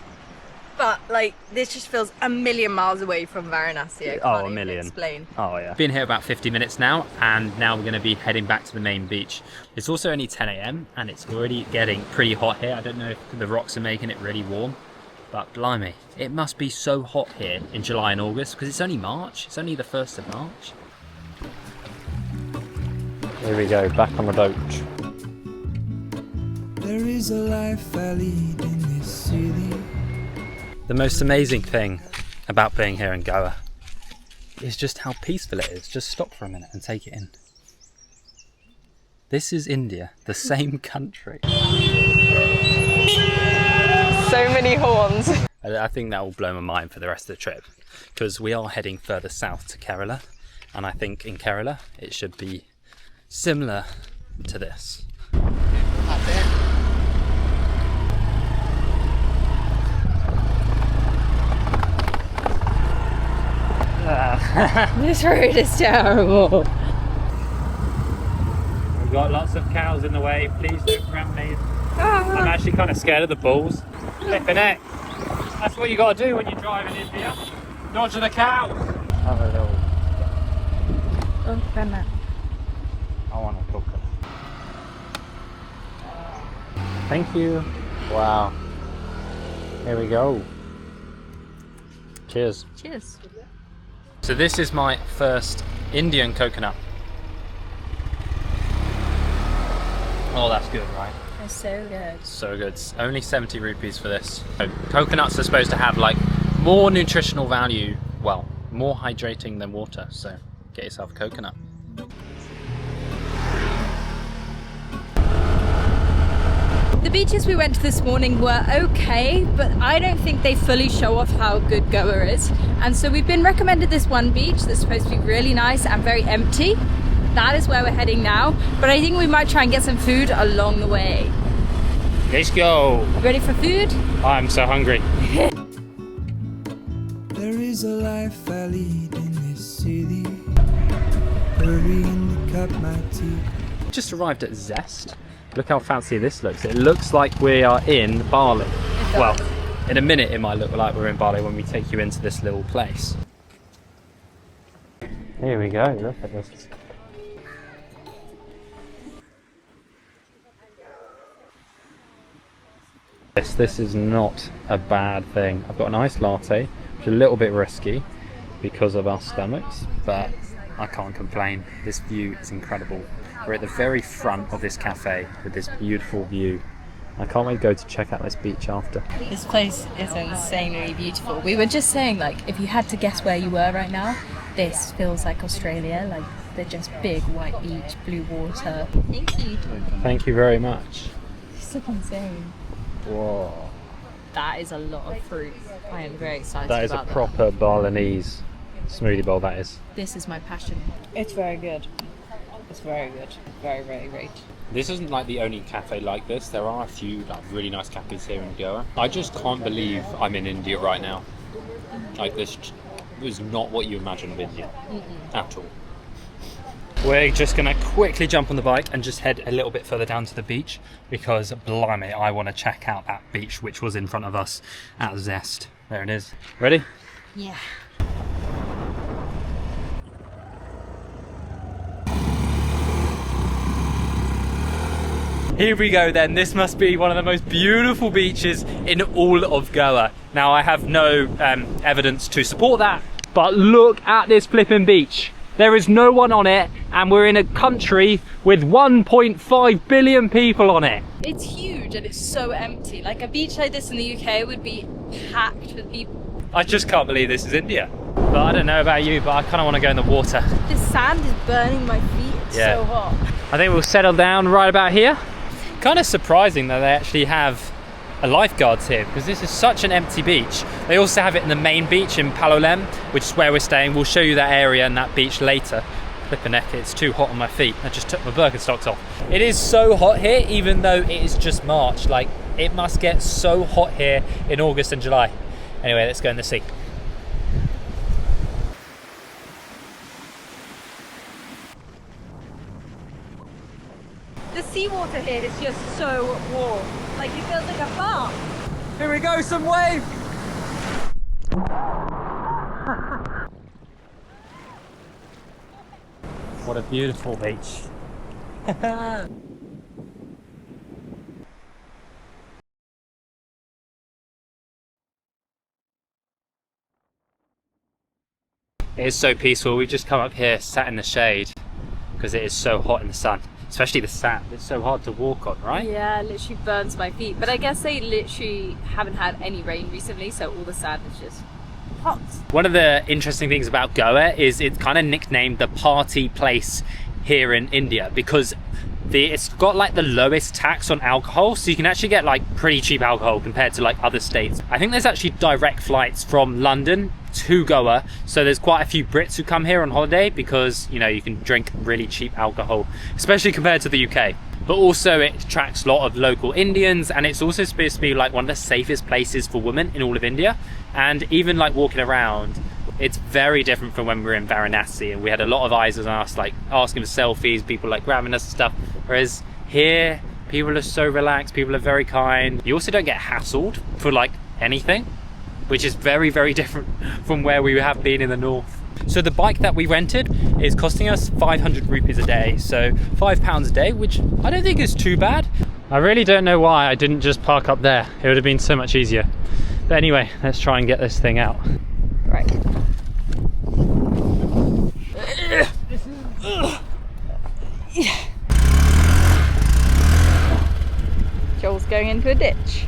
But like, this just feels a million miles away from Varanasi. I can't even explain. Oh yeah. Been here about 50 minutes now, and now we're going to be heading back to the main beach. It's also only 10 AM and it's already getting pretty hot here. I don't know if the rocks are making it really warm, but blimey, it must be so hot here in July and August, because it's only March. It's only the 1st of March. Here we go, back on the boat. There is a life I lead in this city. The most amazing thing about being here in Goa is just how peaceful it is. Just stop for a minute and take it in. This is India, the same country. So many horns. I think that will blow my mind for the rest of the trip, because we are heading further south to Kerala, and I think in Kerala it should be similar to this. This road is terrible. We've got lots of cows in the way, please don't ram me. I'm actually kind of scared of the bulls. Flipping it. That's what you got to do when you drive in India. Dodge the cows. Have a little. I want a coconut. Thank you. Wow. Here we go. Cheers. Cheers. So this is my first Indian coconut. Oh, that's good, right? It's so good. So good. It's only 70 rupees for this. So, coconuts are supposed to have like more nutritional value, well, more hydrating than water, so get yourself a coconut. The beaches we went to this morning were okay, but I don't think they fully show off how good Goa is. And so we've been recommended this one beach that's supposed to be really nice and very empty. That is where we're heading now, but I think we might try and get some food along the way. Let's go! Ready for food? I'm so hungry. There is a life I lead in this city. Hurrying to cup my tea. Just arrived at Zest. Look how fancy this looks. It looks like we are in Bali. Well, in a minute it might look like we're in Bali when we take you into this little place. Here we go, look at this. This is not a bad thing. I've got an iced latte, which is a little bit risky because of our stomachs, but I can't complain. This view is incredible. We're at the very front of this cafe with this beautiful view. I can't wait to go to check out this beach after. This place is insanely beautiful. We were just saying, like, if you had to guess where you were right now, this feels like Australia. Like, they're just big white beach, blue water. Thank you. Thank you very much. It's so insane. Whoa. That is a lot of fruit. I am very excited That is a about that. proper Balinese smoothie bowl, that is. This is my passion. It's very good. It's very good. Very, very great. This isn't like the only cafe like this. There are a few like really nice cafes here in Goa. I just can't believe I'm in India right now. Like, this is not what you imagine of India at all. We're just gonna quickly jump on the bike and just head a little bit further down to the beach, because blimey, I want to check out that beach which was in front of us at Zest. There it is. Ready? Yeah. Here we go then. This must be one of the most beautiful beaches in all of Goa. Now I have no evidence to support that, but look at this flipping beach. There is no one on it, and we're in a country with 1.5 billion people on it. It's huge and it's so empty. Like a beach like this in the UK would be packed with people. I just can't believe this is India. But I don't know about you, but I kind of want to go in the water. The sand is burning my feet. It's so hot. I think we'll settle down right about here. Kind of surprising that they actually have a lifeguards here, because this is such an empty beach. They also have it in the main beach in Palolem, which is where we're staying. We'll show you that area and that beach later. Flippin' heck, it's too hot on my feet. I just took my Birkenstocks off. It is so hot here, even though it is just March. Like, it must get so hot here in August and July. Anyway, let's go in the sea. The seawater here is just so warm. Like it feels like a bath. Here we go, some wave! What a beautiful beach. It is so peaceful. We've just come up here, sat in the shade, because it is so hot in the sun. Especially the sand. It's so hard to walk on, right? Yeah, literally burns my feet. But I guess they literally haven't had any rain recently, so all the sand is just hot. One of the interesting things about Goa is it's kind of nicknamed the party place here in India, because it's got like the lowest tax on alcohol, so you can actually get like pretty cheap alcohol compared to like other states. I think there's actually direct flights from London to Goa, so there's quite a few Brits who come here on holiday because, you know, you can drink really cheap alcohol, especially compared to the UK. But also it attracts a lot of local Indians, and it's also supposed to be like one of the safest places for women in all of India. And even like walking around, it's very different from when we were in Varanasi, and we had a lot of eyes on us, like asking for selfies, people like grabbing us and stuff. Whereas here, people are so relaxed, people are very kind. You also don't get hassled for like anything, which is very, very different from where we have been in the north. So the bike that we rented is costing us 500 rupees a day, so £5 a day, which I don't think is too bad. I really don't know why I didn't just park up there. It would have been so much easier. But anyway, let's try and get this thing out. Right. Joel's going into a ditch.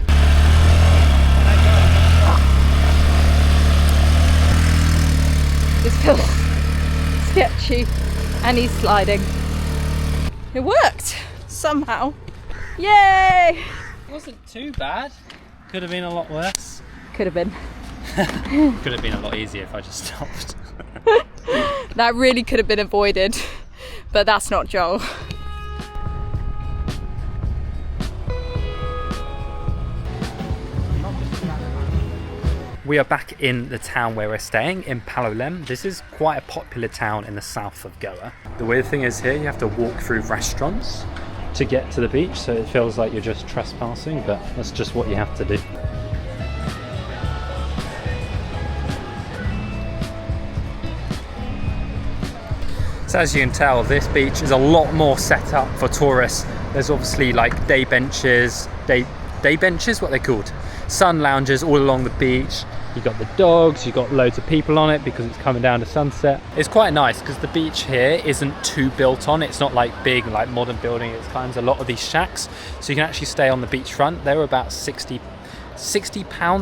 This feels sketchy, and he's sliding. It worked somehow. Yay! It wasn't too bad. Could have been a lot worse. Could have been. Could have been a lot easier if I just stopped. That really could have been avoided, but that's not Joel. We are back in the town where we're staying, in Palolem. This is quite a popular town in the south of Goa. The weird thing is here you have to walk through restaurants to get to the beach, so it feels like you're just trespassing, but that's just what you have to do. So as you can tell, this beach is a lot more set up for tourists. There's obviously like day benches, what they're called, sun lounges all along the beach. You've got the dogs, you've got loads of people on it because it's coming down to sunset. It's quite nice because the beach here isn't too built on. It's not like big, like modern building. It's kind of a lot of these shacks. So you can actually stay on the beachfront. They were about £60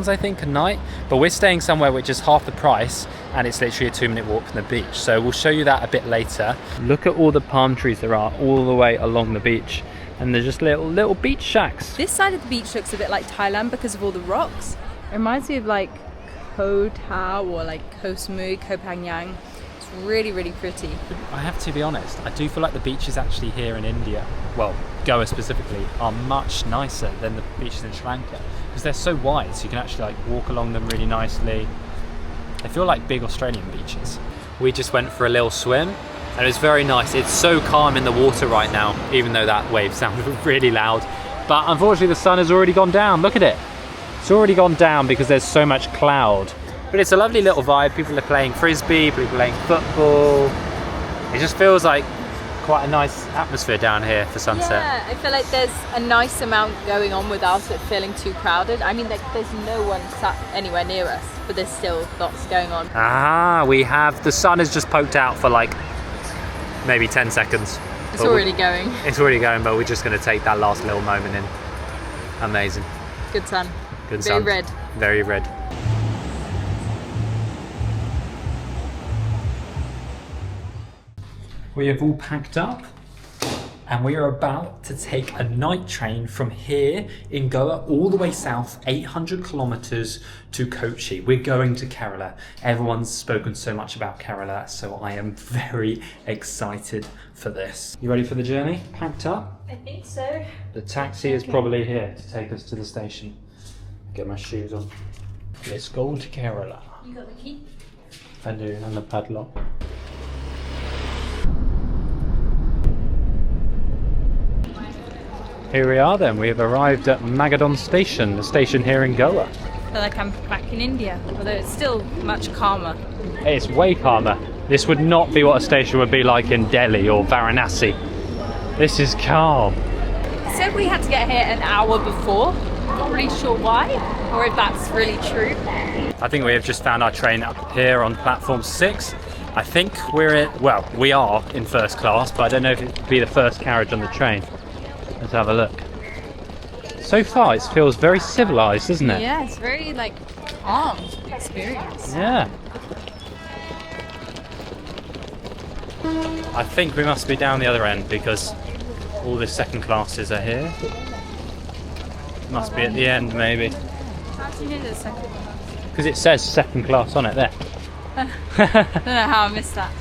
I think a night, but we're staying somewhere which is half the price, and it's literally a 2-minute walk from the beach. So we'll show you that a bit later. Look at all the palm trees there are all the way along the beach, and they're just little beach shacks. This side of the beach looks a bit like Thailand because of all the rocks. It reminds me of like Koh Tao or like Koh Samui, Koh Phangan. It's really, really pretty. I have to be honest, I do feel like the beaches actually here in India, well, Goa specifically, are much nicer than the beaches in Sri Lanka because they're so wide, so you can actually like walk along them really nicely. They feel like big Australian beaches. We just went for a little swim and it was very nice. It's so calm in the water right now, even though that wave sounded really loud. But unfortunately the sun has already gone down, look at it. It's already gone down because there's so much cloud. But it's a lovely little vibe. People are playing frisbee, people are playing football. It just feels like quite a nice atmosphere down here for sunset. Yeah, I feel like there's a nice amount going on without it feeling too crowded. I mean, like, there's no one sat anywhere near us, but there's still lots going on. Ah, we have, the sun has just poked out for like maybe 10 seconds. It's already going. It's already going, but we're just going to take that last little moment in. Amazing. Good sun. Good sun. Very red. Very red. We have all packed up and we are about to take a night train from here in Goa all the way south, 800 kilometers to Kochi. We're going to Kerala. Everyone's spoken so much about Kerala, so I am very excited for this. You ready for the journey? Packed up? I think so. The taxi is probably here to take us to the station. Get my shoes on. Let's go to Kerala. You got the key? I do, and the padlock. Here we are then, we have arrived at Magadon Station, the station here in Goa. I feel like I'm back in India, although it's still much calmer. It's way calmer. This would not be what a station would be like in Delhi or Varanasi. This is calm. It said we had to get here an hour before. Not really sure why, or if that's really true. I think we have just found our train up here on platform 6. I think we are in first class, but I don't know if it would be the first carriage on the train. Let's have a look. So far it feels very civilized, doesn't it? Yeah, it's very like calm experience. Yeah. I think we must be down the other end because all the second classes are here. Must be at the end maybe. How do you know there's second class? Because it says second class on it there. I don't know how I missed that.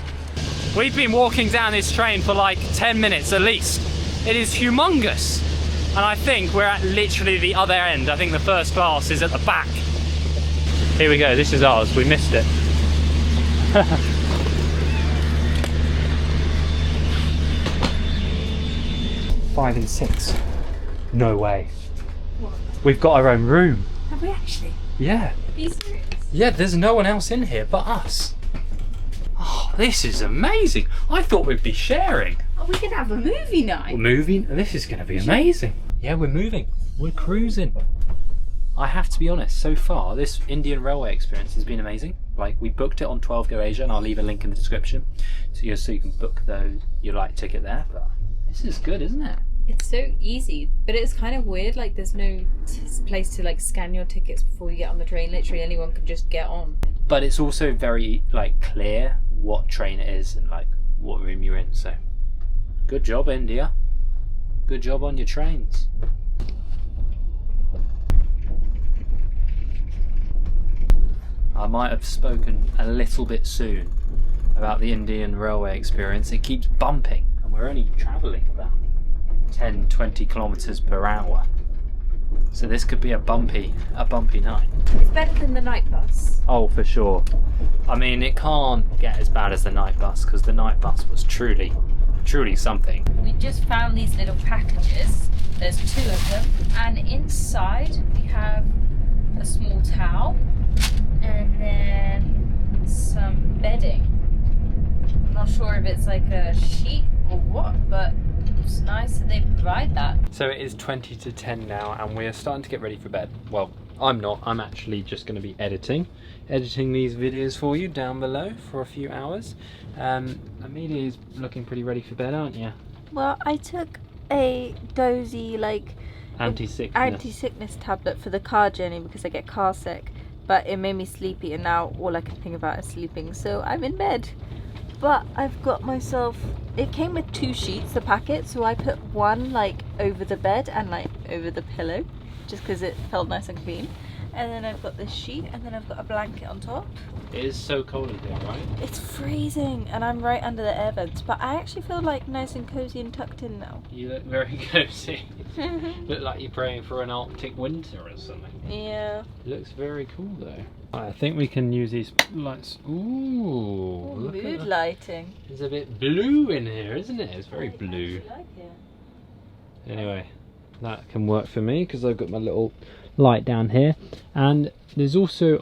We've been walking down this train for like 10 minutes at least. It is humongous. And I think we're at literally the other end. I think the first class is at the back. Here we go, this is ours, we missed it. 5 and 6. No way. What? We've got our own room. Have we actually? Yeah. Are you serious? Yeah, there's no one else in here but us. Oh, this is amazing. I thought we'd be sharing. Oh, we could have a movie night. We're moving. This is going to be amazing. Yeah, we're moving. We're cruising. I have to be honest, so far, this Indian railway experience has been amazing. Like, we booked it on 12 Go Asia, and I'll leave a link in the description so you can book your light ticket there. But this is good, isn't it? It's so easy, but it's kind of weird. Like, there's no place to like scan your tickets before you get on the train. Literally, anyone can just get on. But it's also very like clear what train it is and like what room you're in. So, good job, India. Good job on your trains. I might have spoken a little bit soon about the Indian railway experience. It keeps bumping, and we're only travelling about 10-20 kilometers per hour. So this could be a bumpy night. It's better than the night bus. Oh, for sure. I mean, it can't get as bad as the night bus because the night bus was truly something. We just found these little packages. There's 2 of them, and inside we have a small towel and then some bedding. I'm not sure if it's like a sheet or what, but it's nice that they provide that. So it is 20 to 10 now and we are starting to get ready for bed. Well, I'm not. I'm actually just going to be editing these videos for you down below for a few hours. Emilia is looking pretty ready for bed, aren't you? Well, I took a dozy like anti-sickness tablet for the car journey because I get car sick, but it made me sleepy and now all I can think about is sleeping, so I'm in bed. But I've got myself, it came with 2 sheets, the packet, so I put one like over the bed and like over the pillow just because it felt nice and clean. And then I've got this sheet and then I've got a blanket on top. It is so cold in here, right? It's freezing and I'm right under the air vents, but I actually feel like nice and cozy and tucked in now. You look very cozy. Look like you're praying for an Arctic winter or something. Yeah. It looks very cool though. I think we can use these lights. Ooh, look at mood that. lighting. There's a bit blue in here, isn't it? It's very blue. I like it. Anyway, that can work for me because I've got my little light down here, and there's also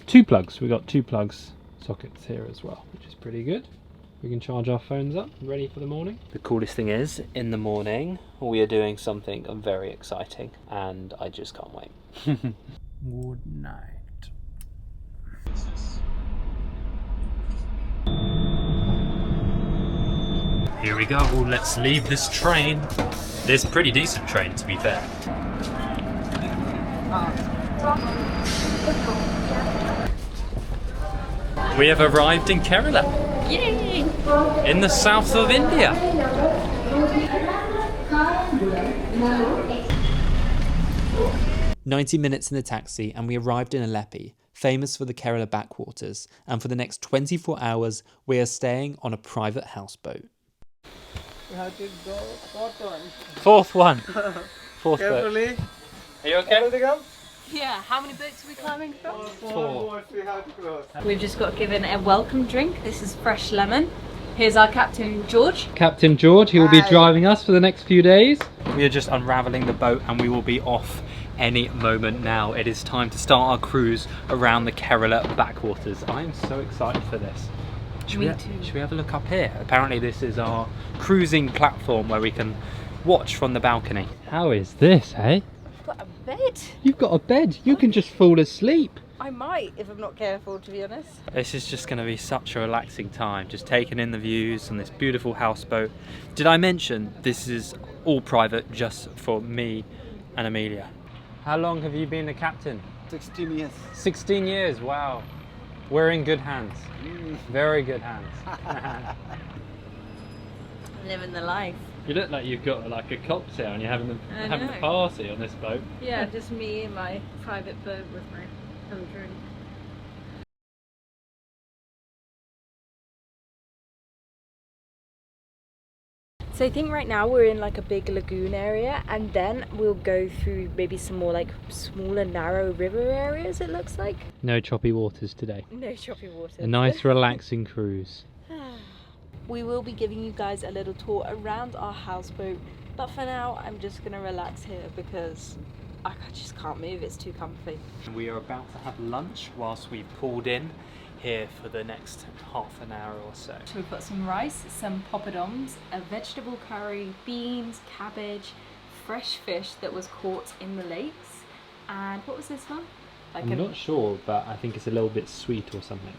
2 plugs. We've got 2 plugs sockets here as well, which is pretty good. We can charge our phones up, ready for the morning. The coolest thing is, in the morning, we are doing something very exciting, and I just can't wait. Good night. Here we go, let's leave this train. This pretty decent train, to be fair. We have arrived in Kerala. Yay! In the south of India. "90 minutes in the taxi and we arrived in Aleppi, famous for the Kerala backwaters, and for the next 24 hours we are staying on a private houseboat." You have to go Fourth one. Fourth boat. carefully. Are you okay? Yeah, how many boats are we climbing from? Four. We have to cross. We've just got given a welcome drink. This is fresh lemon. Here's our captain, George. Captain George, he will be driving us for the next few days. We are just unravelling the boat and we will be off any moment now. It is time to start our cruise around the Kerala backwaters. I am so excited for this. Should we have a look up here? Apparently this is our cruising platform where we can watch from the balcony. How is this, hey? I've got a bed. You've got a bed. You can just fall asleep. I might if I'm not careful, to be honest. This is just going to be such a relaxing time, just taking in the views on this beautiful houseboat. Did I mention this is all private, just for me and Emilia? How long have you been the captain? 16 years. 16 years, wow. We're in good hands. Very good hands. Living the life. You look like you've got like a cocktail and you're having a party on this boat. Yeah, just me in my private boat with my drink. So I think right now we're in like a big lagoon area, and then we'll go through maybe some more like smaller narrow river areas, it looks like. No choppy waters today. No choppy water. A nice relaxing cruise. We will be giving you guys a little tour around our houseboat, but for now I'm just gonna relax here because I just can't move, it's too comfy. We are about to have lunch whilst we've pulled in here for the next half an hour or so. So we've got some rice, some poppadoms, a vegetable curry, beans, cabbage, fresh fish that was caught in the lakes, and what was this one? Like I'm not sure, but I think it's a little bit sweet or something.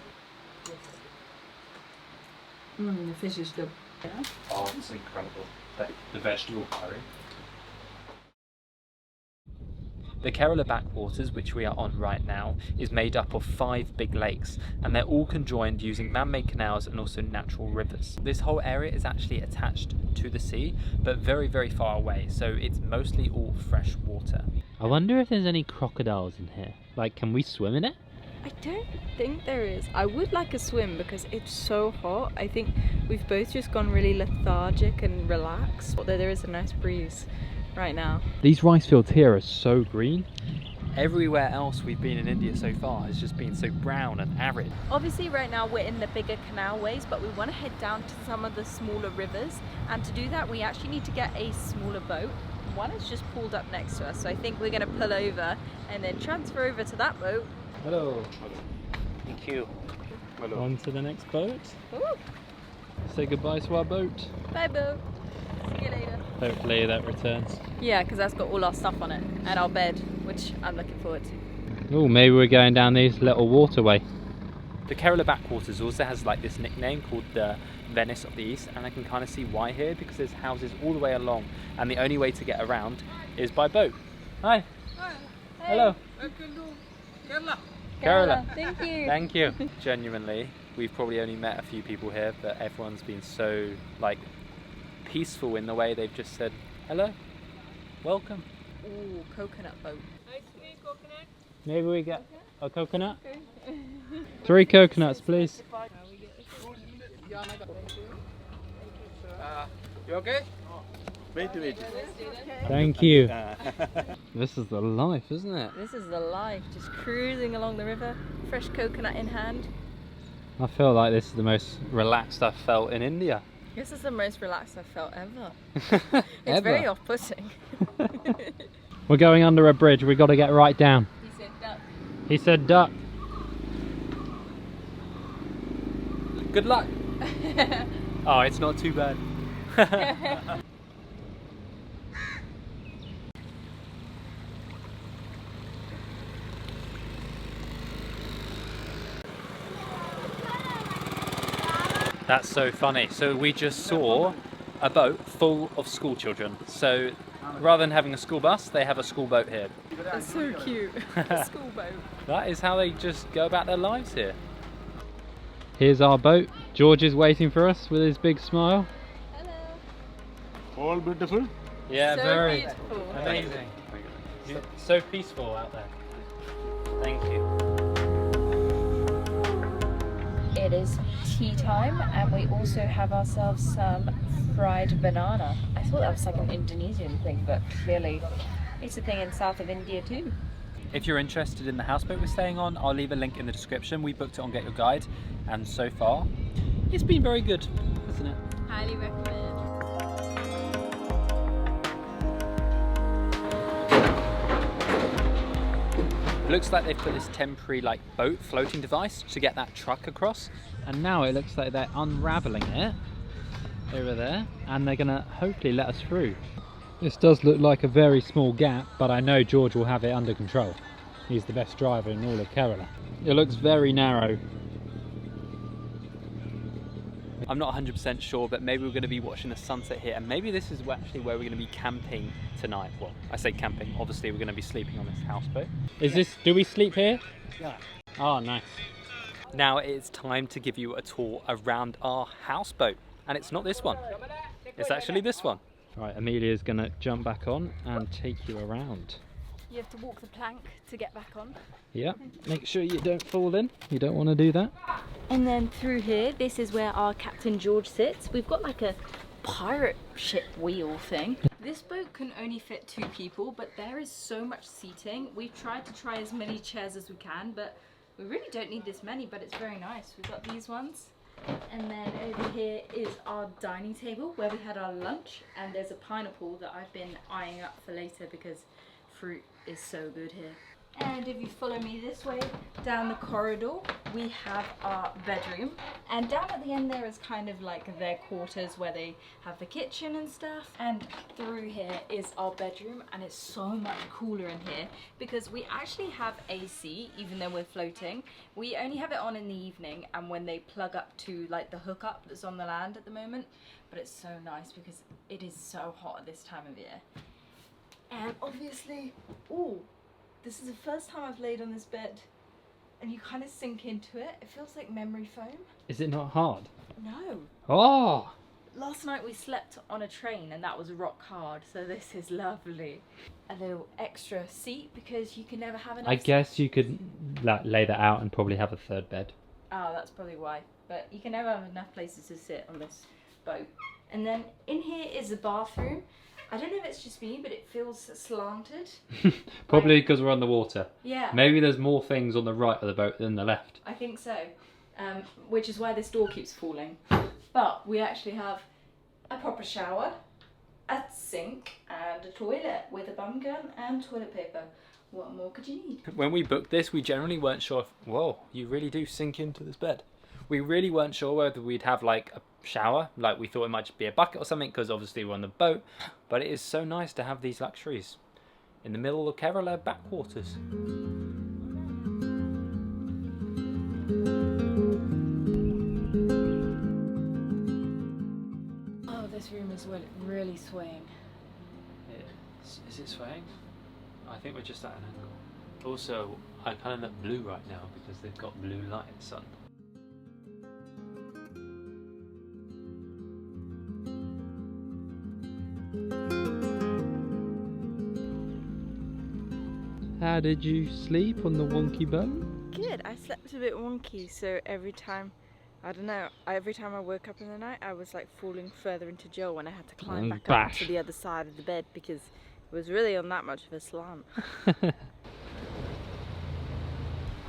The fish is good. Yeah. Oh, it's incredible. The vegetable curry. The Kerala backwaters, which we are on right now, is made up of 5 big lakes, and they're all conjoined using man-made canals and also natural rivers. This whole area is actually attached to the sea, but very, very far away, so it's mostly all fresh water. I wonder if there's any crocodiles in here. Like, can we swim in it? I don't think there is. I would like a swim because it's so hot. I think we've both just gone really lethargic and relaxed, although there is a nice breeze right now. These rice fields here are so green. Everywhere else we've been in India so far has just been so brown and arid. Obviously right now we're in the bigger canal ways, but we want to head down to some of the smaller rivers, and to do that we actually need to get a smaller boat. One is just pulled up next to us, so I think we're going to pull over and then transfer over to that boat. Hello. Thank you. Hello. On to the next boat. Ooh. Say goodbye to our boat. Bye boat. See you later. Hopefully that returns. Yeah, because that's got all our stuff on it and our bed, which I'm looking forward to. Oh, maybe we're going down this little waterway. The Kerala backwaters also has like this nickname called the Venice of the East, and I can kind of see why here, because there's houses all the way along and the only way to get around is by boat. Hi. Hi. Hello. Welcome to Kerala. Kerala. Thank you. Thank you. Genuinely, we've probably only met a few people here, but everyone's been so like peaceful in the way they've just said hello, welcome. Ooh, coconut boat. Coconut. Maybe we get a coconut. 3 coconuts, please. You okay? Wait. Thank you. This is the life, isn't it? This is the life, just cruising along the river, fresh coconut in hand. I feel like this is the most relaxed I've felt in India. This is the most relaxed I've felt ever. It's very off-putting. We're going under a bridge, we've got to get right down. He said duck. He said duck. Good luck. Oh, it's not too bad. That's so funny. So we just saw a boat full of school children. So rather than having a school bus, they have a school boat here. That's so cute. A school boat. That is how they just go about their lives here. Here's our boat. George is waiting for us with his big smile. Hello. All beautiful? Yeah, So very beautiful. amazing. So peaceful out there. Thank you. It is tea time, and we also have ourselves some fried banana. I thought that was like an Indonesian thing, but clearly it's a thing in south of India too. If you're interested in the houseboat we're staying on, I'll leave a link in the description. We booked it on Get Your Guide, and so far it's been very good, hasn't it? Highly recommend. Looks like they've put this temporary like boat floating device to get that truck across, and now it looks like they're unraveling it over there, and they're gonna hopefully let us through. This does look like a very small gap, but I know George will have it under control. He's the best driver in all of Kerala. It looks very narrow. I'm not 100% sure, but maybe we're going to be watching the sunset here, and maybe this is actually where we're going to be camping tonight. Well, I say camping, obviously we're going to be sleeping on this houseboat. Is this, do we sleep here? Yeah. Oh, nice. Now it's time to give you a tour around our houseboat, and it's not this one, it's actually this one. Right, Emilia's going to jump back on and take you around. You have to walk the plank to get back on. Yeah, make sure you don't fall in. You don't want to do that. And then through here, this is where our Captain George sits. We've got like a pirate ship wheel thing. This boat can only fit 2 people, but there is so much seating. We've tried to try as many chairs as we can, but we really don't need this many, but it's very nice. We've got these ones. And then over here is our dining table where we had our lunch, and there's a pineapple that I've been eyeing up for later because fruit is so good here. And if you follow me this way down the corridor, we have our bedroom, and down at the end there is kind of like their quarters where they have the kitchen and stuff, and through here is our bedroom, and it's so much cooler in here because we actually have AC even though we're floating. We only have it on in the evening and when they plug up to like the hookup that's on the land at the moment, but it's so nice because it is so hot at this time of year. And obviously, ooh, this is the first time I've laid on this bed, and you kind of sink into it. It feels like memory foam. Is it not hard? No. Oh! Last night we slept on a train and that was rock hard, so this is lovely. A little extra seat because you can never have enough. I guess you could like lay that out and probably have a 3rd bed. Oh, that's probably why. But you can never have enough places to sit on this boat. And then in here is the bathroom. I don't know if it's just me, but it feels slanted. Probably because we're on the water. Yeah. Maybe there's more things on the right of the boat than the left. I think so. Which is why this door keeps falling. But we actually have a proper shower, a sink, and a toilet with a bum gun and toilet paper. What more could you need? When we booked this, we generally weren't sure if, whoa, you really do sink into this bed. We really weren't sure whether we'd have like a shower, like we thought it might just be a bucket or something because obviously we're on the boat, but it is so nice to have these luxuries in the middle of Kerala backwaters. Oh, this room is really swaying. Is it swaying? I think we're just at an angle. Also, I kind of look blue right now because they've got blue light sun. How did you sleep on the wonky boat? Good. I slept a bit wonky, so every time, I don't know, every time I woke up in the night, I was like falling further into jail when I had to climb back up to the other side of the bed because it was really on that much of a slant.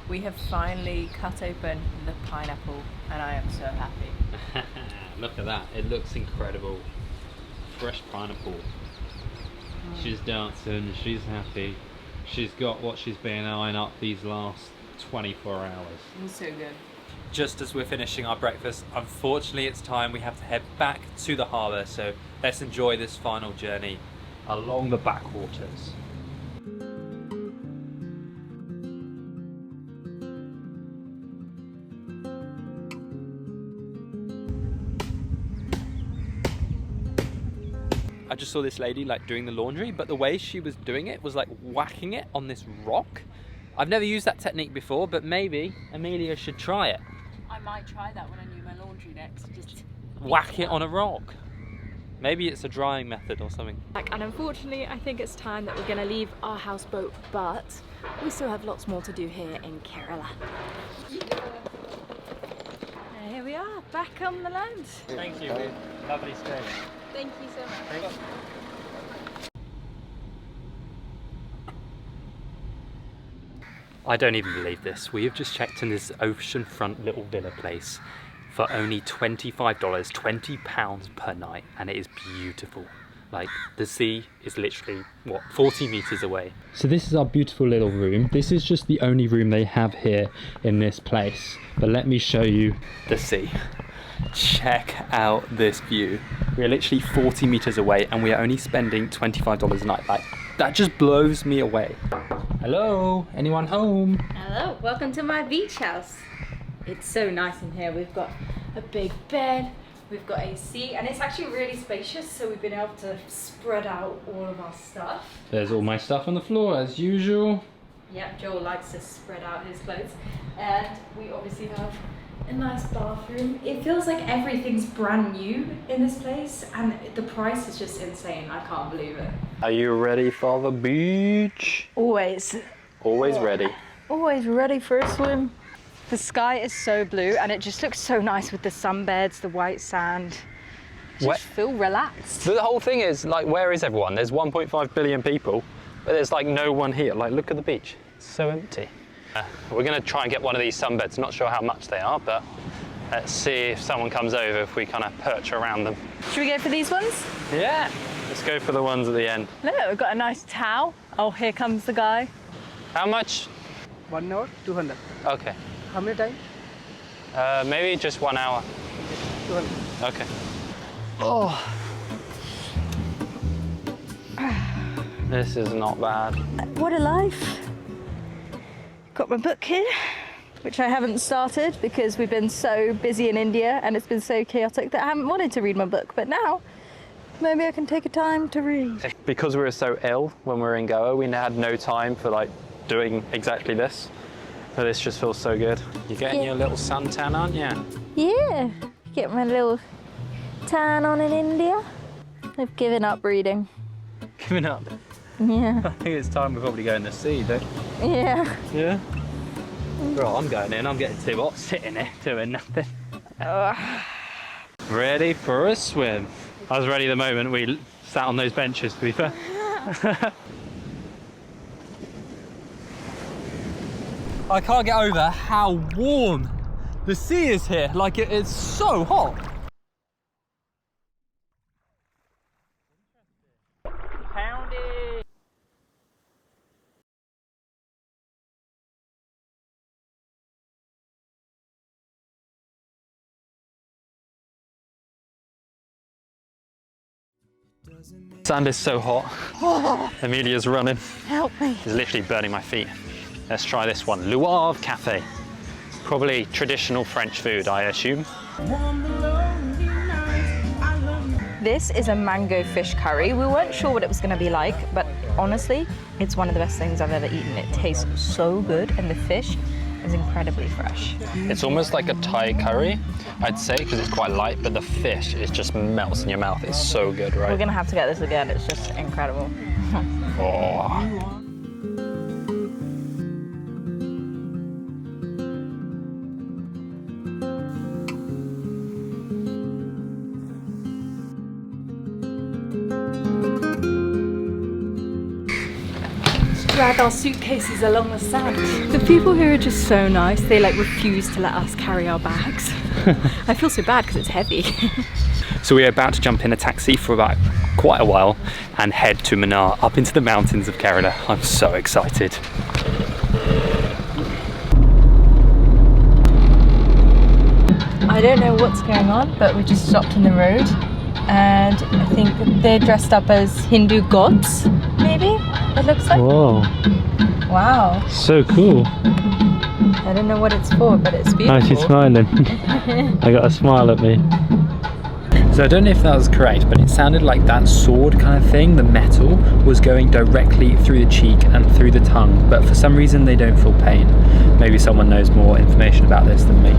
We have finally cut open the pineapple, and I am so happy. Look at that, it looks incredible. Fresh pineapple. She's dancing, she's happy. She's got what she's been eyeing up these last 24 hours. It's so good. just as we're finishing our breakfast. Unfortunately, it's time we have to head back to the harbour, so let's enjoy this final journey along the backwaters. I just saw this lady like doing the laundry, but the way she was doing it was like whacking it on this rock. I've never used that technique before, but maybe Emilia should try it. I might try that when I do my laundry next. Just whack it on a rock. Maybe it's a drying method or something. And unfortunately, I think it's time that we're going to leave our houseboat, but we still have lots more to do here in Kerala. And here we are, back on the land. Thank you. Lovely stay. Thank you so much. I don't even believe this. We have just checked in this oceanfront little villa place for only $25, £20 per night, and it is beautiful. Like, the sea is literally, what, 40 meters away. So this is our beautiful little room. This is just the only room they have here in this place. But let me show you the sea. Check out this view. We're literally 40 meters away and we are only spending $25 a night. Like, that just blows me away. Hello, anyone home? Hello, welcome to my beach house. It's so nice in here. We've got a big bed, we've got AC, and it's actually really spacious, so we've been able to spread out all of our stuff. There's all my stuff on the floor as usual. Yep, Joel likes to spread out his clothes. And we obviously have a nice bathroom. It feels like everything's brand new in this place, and the price is just insane. I can't believe it. Are you ready for the beach? Always. Always ready. Always ready for a swim. The sky is so blue and it just looks so nice with the sunbeds, the white sand. Just feel relaxed. The whole thing is, like, where is everyone? There's 1.5 billion people, but there's like no one here. Like, look at the beach. It's so empty. We're gonna try and get one of these sunbeds. Not sure how much they are, but let's see if someone comes over, if we kind of perch around them. Should we go for these ones? Yeah, let's go for the ones at the end. Look, we've got a nice towel. Oh, here comes the guy. How much? 1 hour, 200. Okay. How many times? Maybe just 1 hour. 200. Okay. Oh. This is not bad. What a life. Got my book here, which I haven't started because we've been so busy in India and it's been so chaotic that I haven't wanted to read my book. But now, maybe I can take a time to read. Because we were so ill when we were in Goa, we had no time for like doing exactly this. But this just feels so good. You're getting your little suntan, aren't you? Yeah, get my little tan on in India. I've given up reading. Giving up? Yeah. I think it's time we probably go in the sea, don't you? Yeah. Yeah? Right, I'm going in. I'm getting too hot sitting there doing nothing. Ready for a swim. I was ready the moment we sat on those benches, to be fair. I can't get over how warm the sea is here. Like, it's so hot. Sand is so hot. Oh. Emilia's running. Help me. It's literally burning my feet. Let's try this one. Luave Cafe. Probably traditional French food, I assume. This is a mango fish curry. We weren't sure what it was going to be like, but honestly, it's one of the best things I've ever eaten. It tastes so good, and the fish is incredibly fresh. It's almost like a Thai curry, I'd say, because it's quite light, but the fish, it just melts in your mouth. It's so good, right? We're going to have to get this again. It's just incredible. Oh. Drag our suitcases along the sand. The people here are just so nice. They like refuse to let us carry our bags. I feel so bad because it's heavy. So we're about to jump in a taxi for about quite a while and head to Munnar, up into the mountains of Kerala. I'm so excited. don't know what's going on, but we just stopped in the road and I think they're dressed up as Hindu gods, maybe, it looks like. Whoa. Wow. So cool. I don't know what it's for, but it's beautiful. Oh, she's smiling. I got a smile at me. So I don't know if that was correct, but it sounded like that sword kind of thing, the metal, was going directly through the cheek and through the tongue, but for some reason they don't feel pain. Maybe someone knows more information about this than me.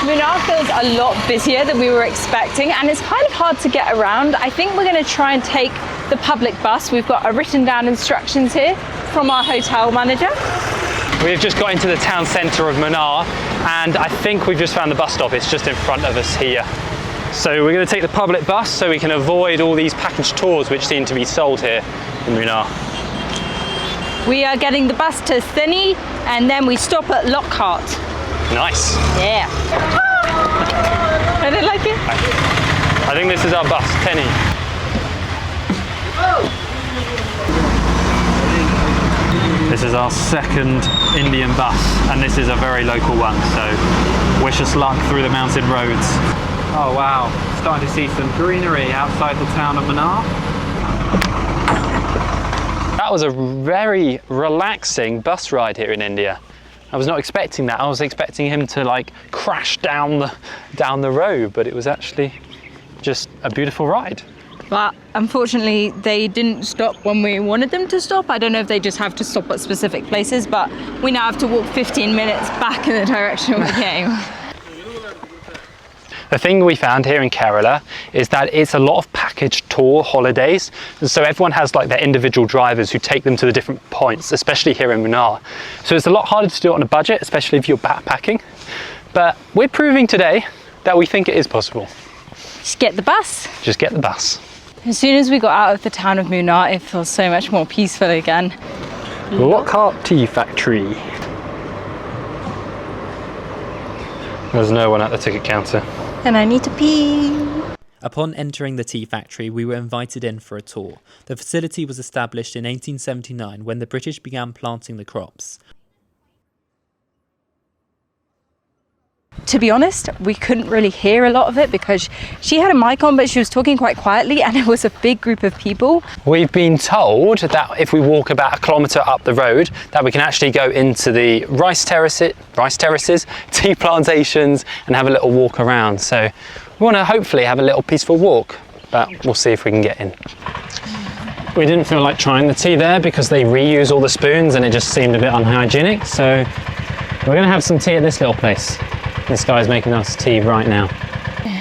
Munnar feels a lot busier than we were expecting, and it's kind of hard to get around. I think we're going to try and take the public bus. We've got written down instructions here from our hotel manager. We've just got into the town centre of Munnar, and I think we've just found the bus stop. It's just in front of us here. So we're going to take the public bus so we can avoid all these package tours which seem to be sold here in Munnar. We are getting the bus to Theni, and then we stop at Lockhart. Nice. Yeah. I don't like it. I think this is our bus, Theni. This is our second Indian bus, and this is a very local one, so wish us luck through the mountain roads. Oh wow, starting to see some greenery outside the town of Munnar. That was a very relaxing bus ride here in India. I was not expecting that. I was expecting him to like crash down the road, but it was actually just a beautiful ride. But unfortunately, they didn't stop when we wanted them to stop. I don't know if they just have to stop at specific places, but we now have to walk 15 minutes back in the direction we came. The thing we found here in Kerala is that it's a lot of package tour holidays, and so everyone has like their individual drivers who take them to the different points, especially here in Munnar. So it's a lot harder to do it on a budget, especially if you're backpacking. But we're proving today that we think it is possible. Just get the bus. Just get the bus. As soon as we got out of the town of Munnar, it feels so much more peaceful again. Lockhart Tea Factory. There's no one at the ticket counter. And I need to pee. Upon entering the tea factory, we were invited in for a tour. The facility was established in 1879 when the British began planting the crops. To be honest, we couldn't really hear a lot of it because she had a mic on, but she was talking quite quietly and it was a big group of people. We've been told that if we walk about 1 kilometre up the road, that we can actually go into the rice terraces, tea plantations, and have a little walk around. So we want to hopefully have a little peaceful walk, but we'll see if we can get in. We didn't feel like trying the tea there because they reuse all the spoons and it just seemed a bit unhygienic. So we're going to have some tea at this little place. This guy's making us tea right now.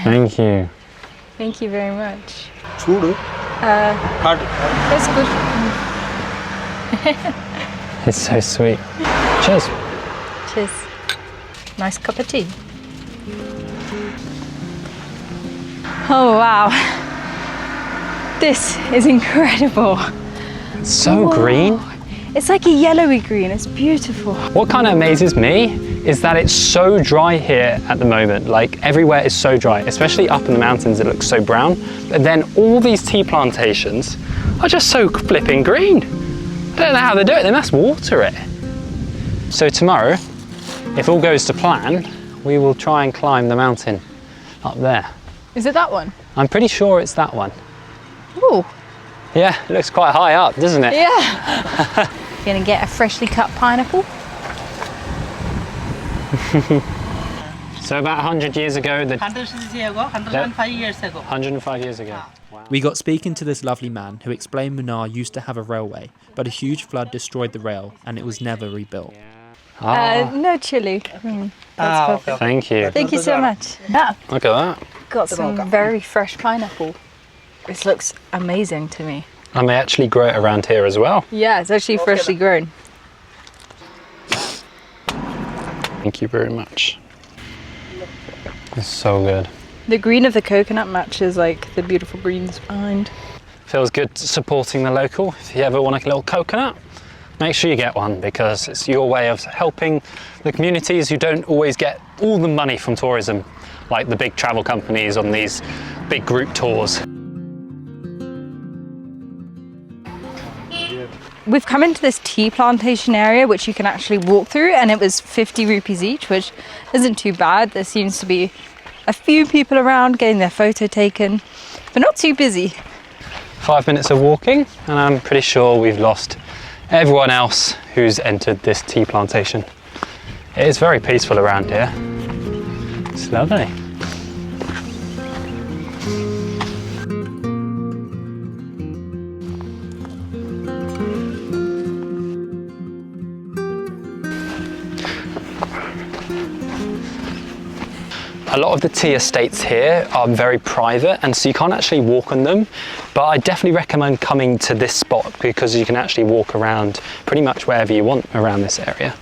Thank you. Thank you very much. Food? That's good. It's so sweet. Cheers. Cheers. Nice cup of tea. Oh wow. This is incredible. It's so green. It's like a yellowy green, it's beautiful. What kind of amazes me is that it's so dry here at the moment. Like everywhere is so dry, especially up in the mountains it looks so brown. But then all these tea plantations are just so flipping green. I don't know how they do it, they must water it. So tomorrow, if all goes to plan, we will try and climb the mountain up there. Is it that one? I'm pretty sure it's that one. Ooh. Yeah, it looks quite high up, doesn't it? Yeah. Gonna get a freshly cut pineapple. So about 100 years ago, 105 years ago. 105 years ago. Wow. We got speaking to this lovely man who explained Munnar used to have a railway, but a huge flood destroyed the rail and it was never rebuilt. No chili. That's perfect. Thank you. Thank you so much. Yeah. Look at that. Got some very fresh pineapple. This looks amazing to me. And they actually grow it around here as well. Yeah, it's actually freshly grown. Thank you very much. It's so good. The green of the coconut matches like the beautiful greens behind. Feels good supporting the local. If you ever want a little coconut, make sure you get one because it's your way of helping the communities who don't always get all the money from tourism like the big travel companies on these big group tours. We've come into this tea plantation area which you can actually walk through, and it was 50 rupees each, which isn't too bad. There seems to be a few people around getting their photo taken, but not too busy. 5 minutes of walking and I'm pretty sure we've lost everyone else who's entered this tea plantation. It is very peaceful around here. It's lovely. A lot of the tea estates here are very private, and so you can't actually walk on them, but I definitely recommend coming to this spot because you can actually walk around pretty much wherever you want around this area.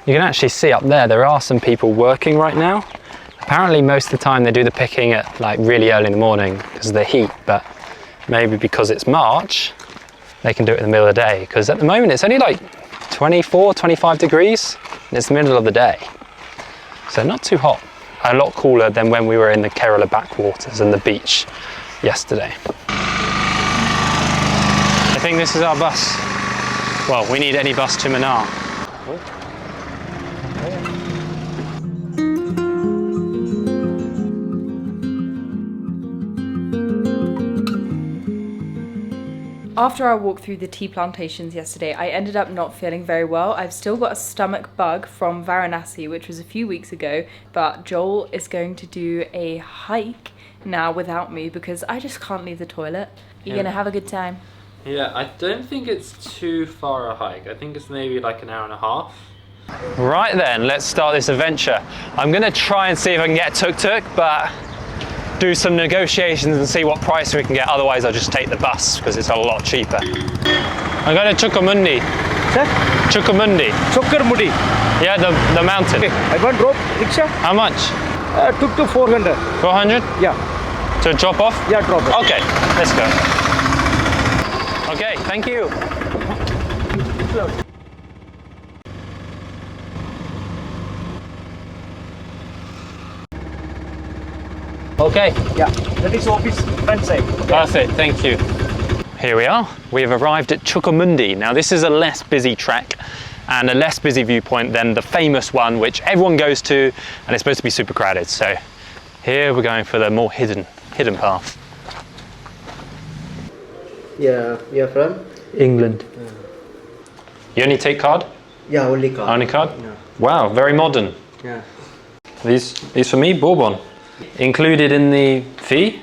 You can actually see up there are some people working right now. Apparently most of the time they do the picking at like really early in the morning because of the heat, but maybe because it's March they can do it in the middle of the day, because at the moment it's only like 24, 25 degrees and it's the middle of the day, so not too hot. A lot cooler than when we were in the Kerala backwaters and the beach yesterday. I think this is our bus. Well, we need any bus to Munnar. After our walk through the tea plantations yesterday, I ended up not feeling very well. I've still got a stomach bug from Varanasi, which was a few weeks ago, but Joel is going to do a hike now without me because I just can't leave the toilet. You're gonna have a good time? Yeah, I don't think it's too far a hike. I think it's maybe like an hour and a half. Right then, let's start this adventure. I'm gonna try and see if I can get a tuk-tuk, but do some negotiations and see what price we can get. Otherwise, I'll just take the bus because it's a lot cheaper. I'm going to Chukkamundi. Sir? Chukkamundi. Chukkamundi. Yeah, the mountain. Okay. I want drop rickshaw. How much? Took to 400. 400? Yeah. To drop off? Yeah, drop off. Okay, let's go. Okay, thank you. Okay. Yeah, that is office front side. Perfect, thank you. Here we are. We have arrived at Chukkamundi. Now this is a less busy trek and a less busy viewpoint than the famous one which everyone goes to, and it's supposed to be super crowded. So here we're going for the more hidden path. Yeah, you're from? England. You only take card? Yeah, only card. Only card? Yeah. Wow, very modern. Yeah. These for me, Bourbon. Included in the fee?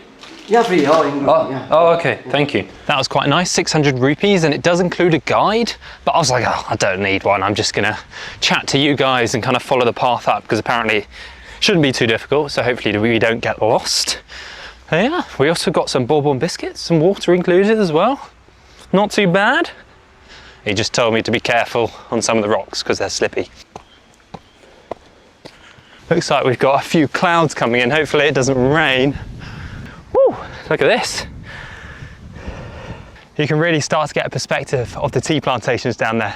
Yeah, free. Oh, okay, thank you. That was quite nice, 600 rupees, and it does include a guide, but I was like, oh, I don't need one. I'm just gonna chat to you guys and kind of follow the path up, because apparently it shouldn't be too difficult, so hopefully we don't get lost. Yeah, we also got some Bourbon biscuits, some water included as well. Not too bad. He just told me to be careful on some of the rocks because they're slippy. Looks like we've got a few clouds coming in. Hopefully it doesn't rain. Woo, look at this. You can really start to get a perspective of the tea plantations down there.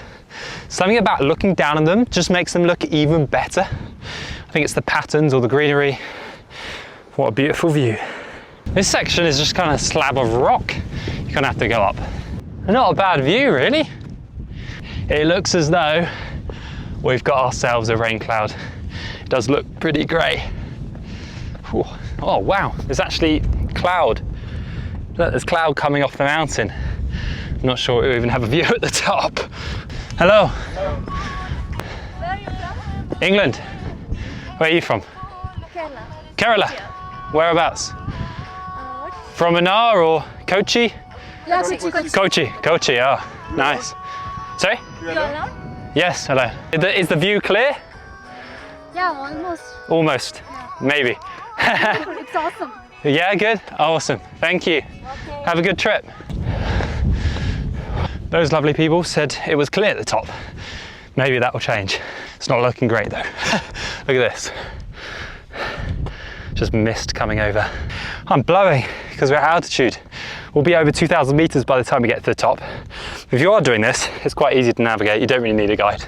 Something about looking down on them just makes them look even better. I think it's the patterns or the greenery. What a beautiful view. This section is just kind of a slab of rock. You're gonna have to go up. Not a bad view, really. It looks as though we've got ourselves a rain cloud. It does look pretty grey. Oh wow, there's actually cloud. Look, there's cloud coming off the mountain. I'm not sure we even have a view at the top. Hello. Where are you from? England. Where are you from? Kerala. Kerala? Yeah. Whereabouts? What? From Munnar or Kochi? Yeah, Kochi. Kochi, oh, nice. Sorry? You alone? Yes, hello. Is the view clear? Yeah, almost. Almost, yeah. Maybe. It's awesome. Yeah, good, awesome, thank you. Okay. Have a good trip. Those lovely people said it was clear at the top. Maybe that will change. It's not looking great though. Look at this. Just mist coming over. I'm blowing because we're at altitude. We'll be over 2,000 meters by the time we get to the top. If you are doing this, it's quite easy to navigate. You don't really need a guide,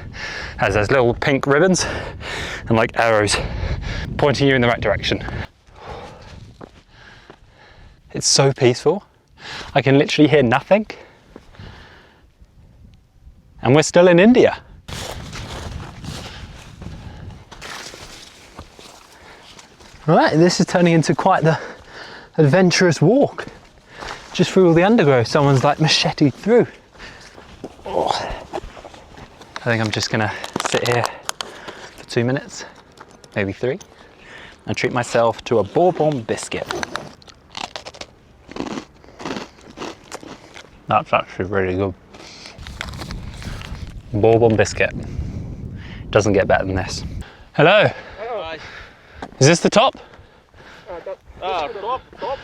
as there's little pink ribbons and like arrows pointing you in the right direction. It's so peaceful. I can literally hear nothing. And we're still in India. Right, this is turning into quite the adventurous walk. Just through all the undergrowth, someone's like macheted through. Oh. I think I'm just gonna sit here for 2 minutes, maybe 3, and treat myself to a bourbon biscuit. That's actually really good. Bourbon biscuit. Doesn't get better than this. Hello. Hi. Is this the top? Top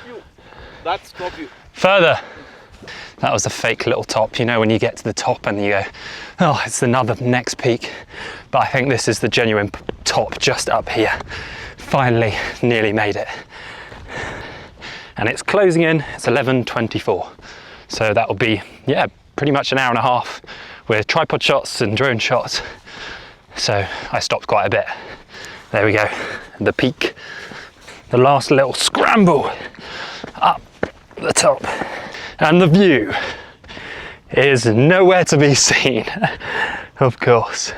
view. That's top view. Further. That was a fake little top, you know, when you get to the top and you go, oh, it's another next peak. But I think this is the genuine top just up here. Finally, nearly made it. And it's closing in, it's 11:24. So that'll be, yeah, pretty much an hour and a half with tripod shots and drone shots. So I stopped quite a bit. There we go, the peak. The last little scramble up the top. And the view is nowhere to be seen, of course.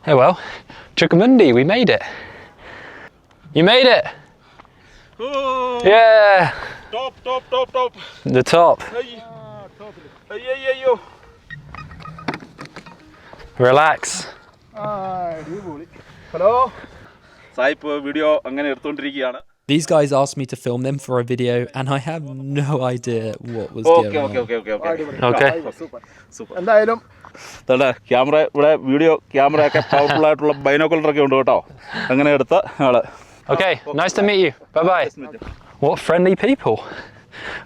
Oh well, Chukamundi, we made it. You made it! Oh, yeah! Top. The top. Relax. Hello. Saipu video angane eduttondirikiyana. These guys asked me to film them for a video, and I have no idea what was going on. Okay. Super. എന്തായാലും camera ഇവിടെ video camera ഒക്കെ powerful ആയിട്ടുള്ള binocular ഒക്കെ ഉണ്ട് കേട്ടോ. അങ്ങനെ എടുത്ത ആള്. Okay, nice to meet you. Bye-bye. What friendly people.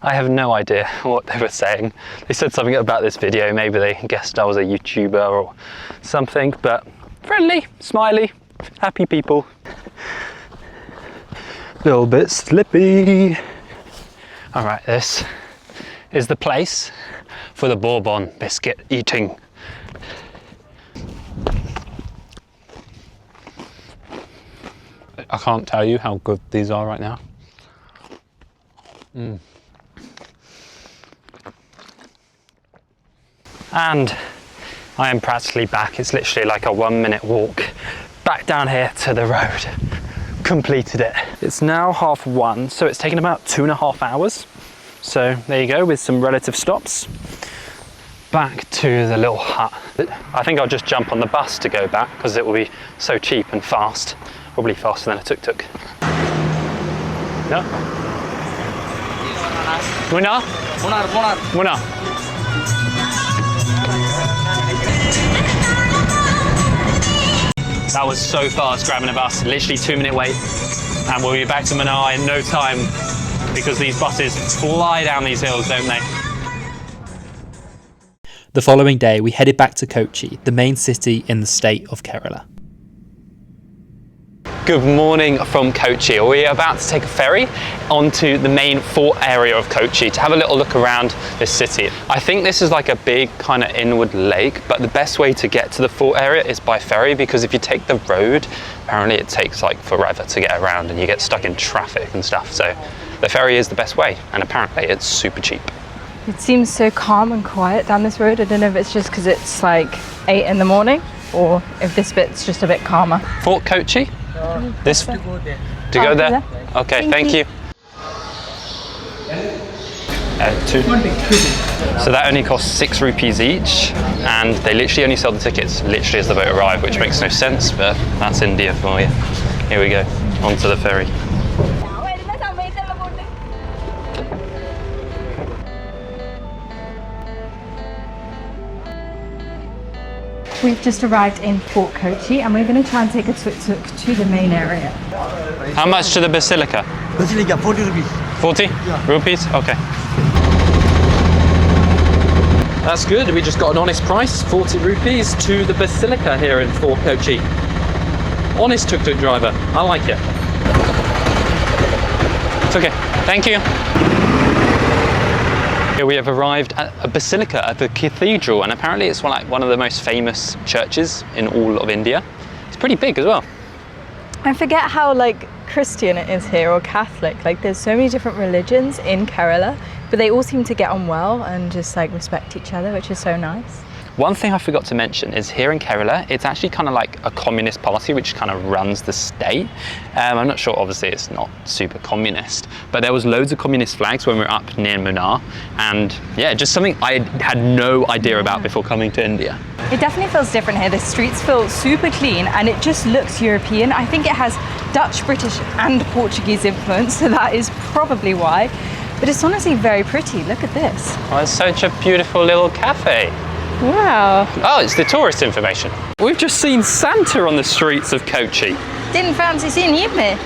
I have no idea what they were saying. They said something about this video. Maybe they guessed I was a YouTuber or something, but friendly, smiley, happy people. Little bit slippy. All right, this is the place for the bourbon biscuit eating. I can't tell you how good these are right now. And I am practically back. It's literally like a 1-minute walk back down here to the road. Completed it. It's now 1:30, so it's taken about 2.5 hours. So there you go, with some relative stops. Back to the little hut. I think I'll just jump on the bus to go back because it will be so cheap and fast. Probably faster than a tuk-tuk. No? Munnar? Munnar. That was so fast grabbing a bus, literally 2-minute wait. And we'll be back to Munnar in no time because these buses fly down these hills, don't they? The following day, we headed back to Kochi, the main city in the state of Kerala. Good morning from Kochi. We're about to take a ferry onto the main fort area of Kochi to have a little look around this city. I think this is like a big kind of inward lake, but the best way to get to the fort area is by ferry, because if you take the road, apparently it takes like forever to get around and you get stuck in traffic and stuff. So the ferry is the best way, and apparently it's super cheap. It seems so calm and quiet down this road. I don't know if it's just because it's like 8 in the morning or if this bit's just a bit calmer. Fort Kochi? This to go there? Okay, thank you. 2. So that only costs 6 rupees each, and they literally only sell the tickets literally as the boat arrived, which makes no sense, but that's India for you. Here we go, onto the ferry. We've just arrived in Fort Kochi and we're going to try and take a tuk-tuk to the main area. How much to the basilica? Basilica, 40 rupees. 40 rupees? Okay. That's good. We just got an honest price, 40 rupees to the basilica here in Fort Kochi. Honest tuk-tuk driver. I like it. It's okay. Thank you. Here we have arrived at a basilica, at the cathedral, and apparently it's one of the most famous churches in all of India. It's pretty big as well. I forget how like Christian it is here or Catholic. Like there's so many different religions in Kerala, but they all seem to get on well and just like respect each other, which is so nice. One thing I forgot to mention is here in Kerala, it's actually kind of like a communist party which kind of runs the state. I'm not sure, obviously it's not super communist, but there was loads of communist flags when we were up near Munnar, and yeah, just something I had no idea about before coming to India. It definitely feels different here. The streets feel super clean and it just looks European. I think it has Dutch, British and Portuguese influence, so that is probably why. But it's honestly very pretty. Look at this. Oh, it's such a beautiful little cafe. Wow. Oh, it's the tourist information. We've just seen Santa on the streets of Kochi. Didn't fancy seeing him there.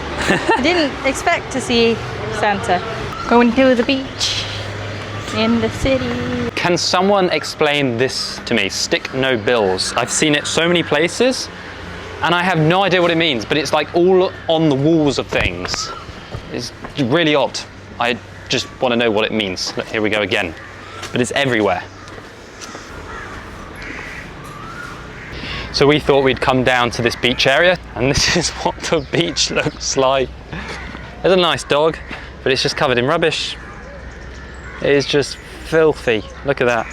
Didn't expect to see Santa. Going to the beach in the city. Can someone explain this to me? Stick no bills. I've seen it so many places and I have no idea what it means, but it's like all on the walls of things. It's really odd. I just want to know what it means. Look, here we go again. But it's everywhere. So we thought we'd come down to this beach area, and this is what the beach looks like. There's a nice dog, but it's just covered in rubbish. It is just filthy. Look at that.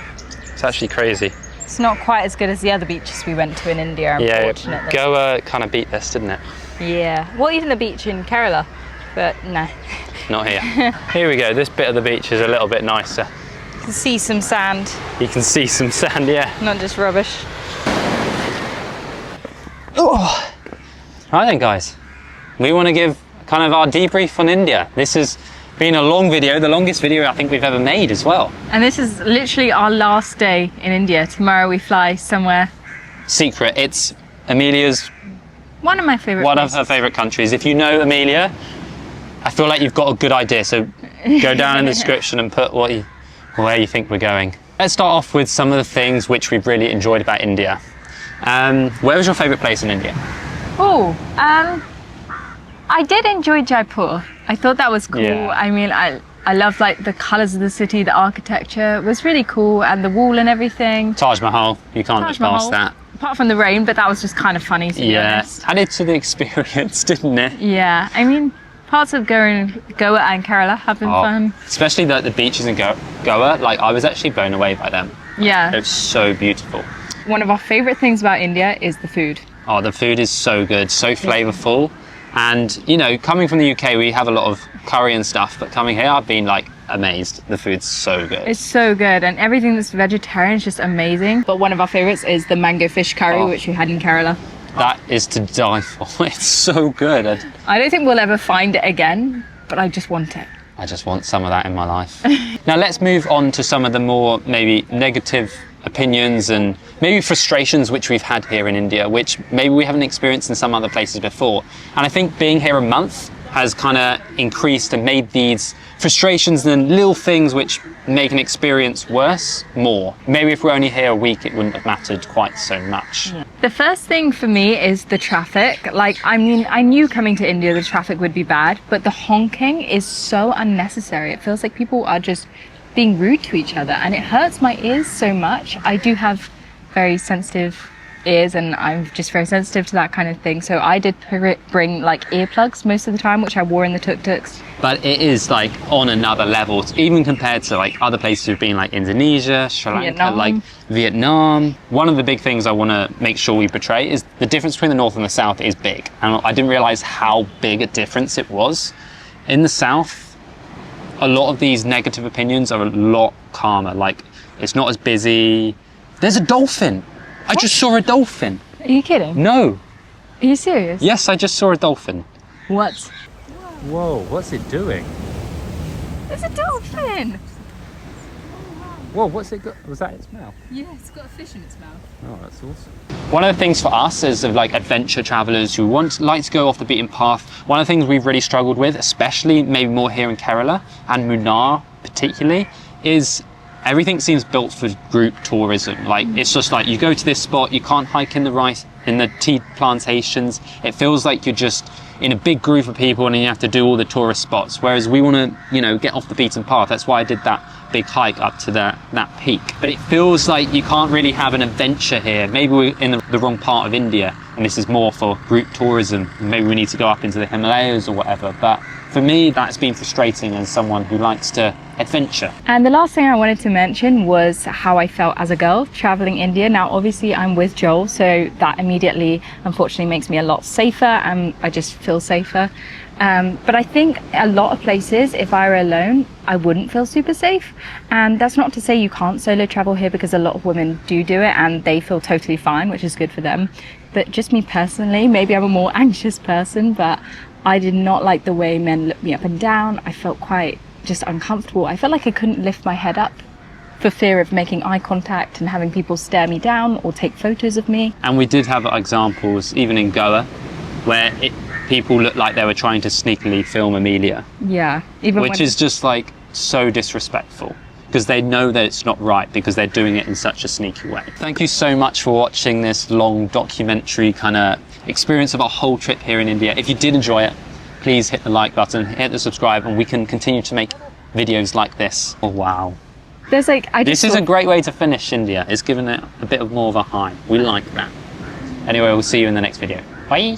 It's actually crazy. It's not quite as good as the other beaches we went to in India, unfortunately. Yeah, Goa kind of beat this, didn't it? Yeah. Well, even the beach in Kerala, but no. Not here. Here we go. This bit of the beach is a little bit nicer. You can see some sand. You can see some sand, yeah. Not just rubbish. Oh. Right then guys, we want to give kind of our debrief on India. This has been a long video, the longest video I think we've ever made as well. And this is literally our last day in India. Tomorrow we fly somewhere. Secret, it's Emilia's one of my favourite One places. of her favourite countries. If you know Emilia, I feel like you've got a good idea, so go down in the description and put where you think we're going. Let's start off with some of the things which we've really enjoyed about India. Where was your favourite place in India? Oh, I did enjoy Jaipur. I thought that was cool. Yeah. I mean, I love like the colours of the city, the architecture was really cool, and the wall and everything. Taj Mahal, you can't look past that. Apart from the rain, but that was just kind of funny to be honest. Added to the experience, didn't it? Yeah, I mean, parts of Goa and Kerala have been fun. Especially the beaches in Goa, like I was actually blown away by them. Yeah. They're so beautiful. One of our favourite things about India is the food. Oh, the food is so good, so flavourful. And, you know, coming from the UK, we have a lot of curry and stuff, but coming here, I've been like amazed. The food's so good. It's so good, and everything that's vegetarian is just amazing. But one of our favourites is the mango fish curry, which we had in Kerala. That is to die for. It's so good. I don't think we'll ever find it again, but I just want it. I just want some of that in my life. Now let's move on to some of the more maybe negative opinions and maybe frustrations which we've had here in India, which maybe we haven't experienced in some other places before. And I think being here a month has kind of increased and made these frustrations and little things which make an experience worse more. Maybe if we're only here a week, it wouldn't have mattered quite so much. Yeah. The first thing for me is the traffic. Like, I mean, I knew coming to India the traffic would be bad, but the honking is so unnecessary. It feels like people are just being rude to each other, and it hurts my ears so much. I do have very sensitive ears, and I'm just very sensitive to that kind of thing, so I did bring like earplugs most of the time, which I wore in the tuk-tuks. But it is like on another level, even compared to like other places we've been, like Indonesia, Sri Lanka, like Vietnam. One of the big things I want to make sure we portray is the difference between the north and the south is big, and I didn't realize how big a difference it was. In the south, a lot of these negative opinions are a lot calmer. Like, it's not as busy. There's a dolphin. I just saw a dolphin. Are you kidding? No. Are you serious? Yes, I just saw a dolphin. What? Whoa, what's it doing? There's a dolphin! Whoa, what's it got? Was that its mouth? Yeah, it's got a fish in its mouth. Oh, that's awesome. One of the things for us as of like adventure travelers who like to go off the beaten path, one of the things we've really struggled with, especially maybe more here in Kerala and Munnar particularly, is everything seems built for group tourism. Like, it's just like you go to this spot, you can't hike in the tea plantations. It feels like you're just in a big group of people and then you have to do all the tourist spots. Whereas we want to, you know, get off the beaten path. That's why I did that big hike up to that peak. But it feels like you can't really have an adventure here. Maybe we're in the wrong part of India and this is more for group tourism. Maybe we need to go up into the Himalayas or whatever. But for me, that's been frustrating as someone who likes to adventure. And the last thing I wanted to mention was how I felt as a girl traveling India. Now, obviously I'm with Joel, so that immediately, unfortunately, makes me a lot safer and I just feel safer. But I think a lot of places, if I were alone, I wouldn't feel super safe. And that's not to say you can't solo travel here, because a lot of women do it and they feel totally fine, which is good for them. But just me personally, maybe I'm a more anxious person, but I did not like the way men looked me up and down. I felt quite just uncomfortable. I felt like I couldn't lift my head up for fear of making eye contact and having people stare me down or take photos of me. And we did have examples, even in Goa, where people looked like they were trying to sneakily film Emilia. Yeah. Which is just like so disrespectful, because they know that it's not right because they're doing it in such a sneaky way. Thank you so much for watching this long documentary kind of experience of our whole trip here in India. If you did enjoy it, please hit the like button, hit the subscribe, and we can continue to make videos like this. Oh wow. There's like, this is a great way to finish India. It's given it a bit of more of a high. We like that. Anyway, we'll see you in the next video. Bye.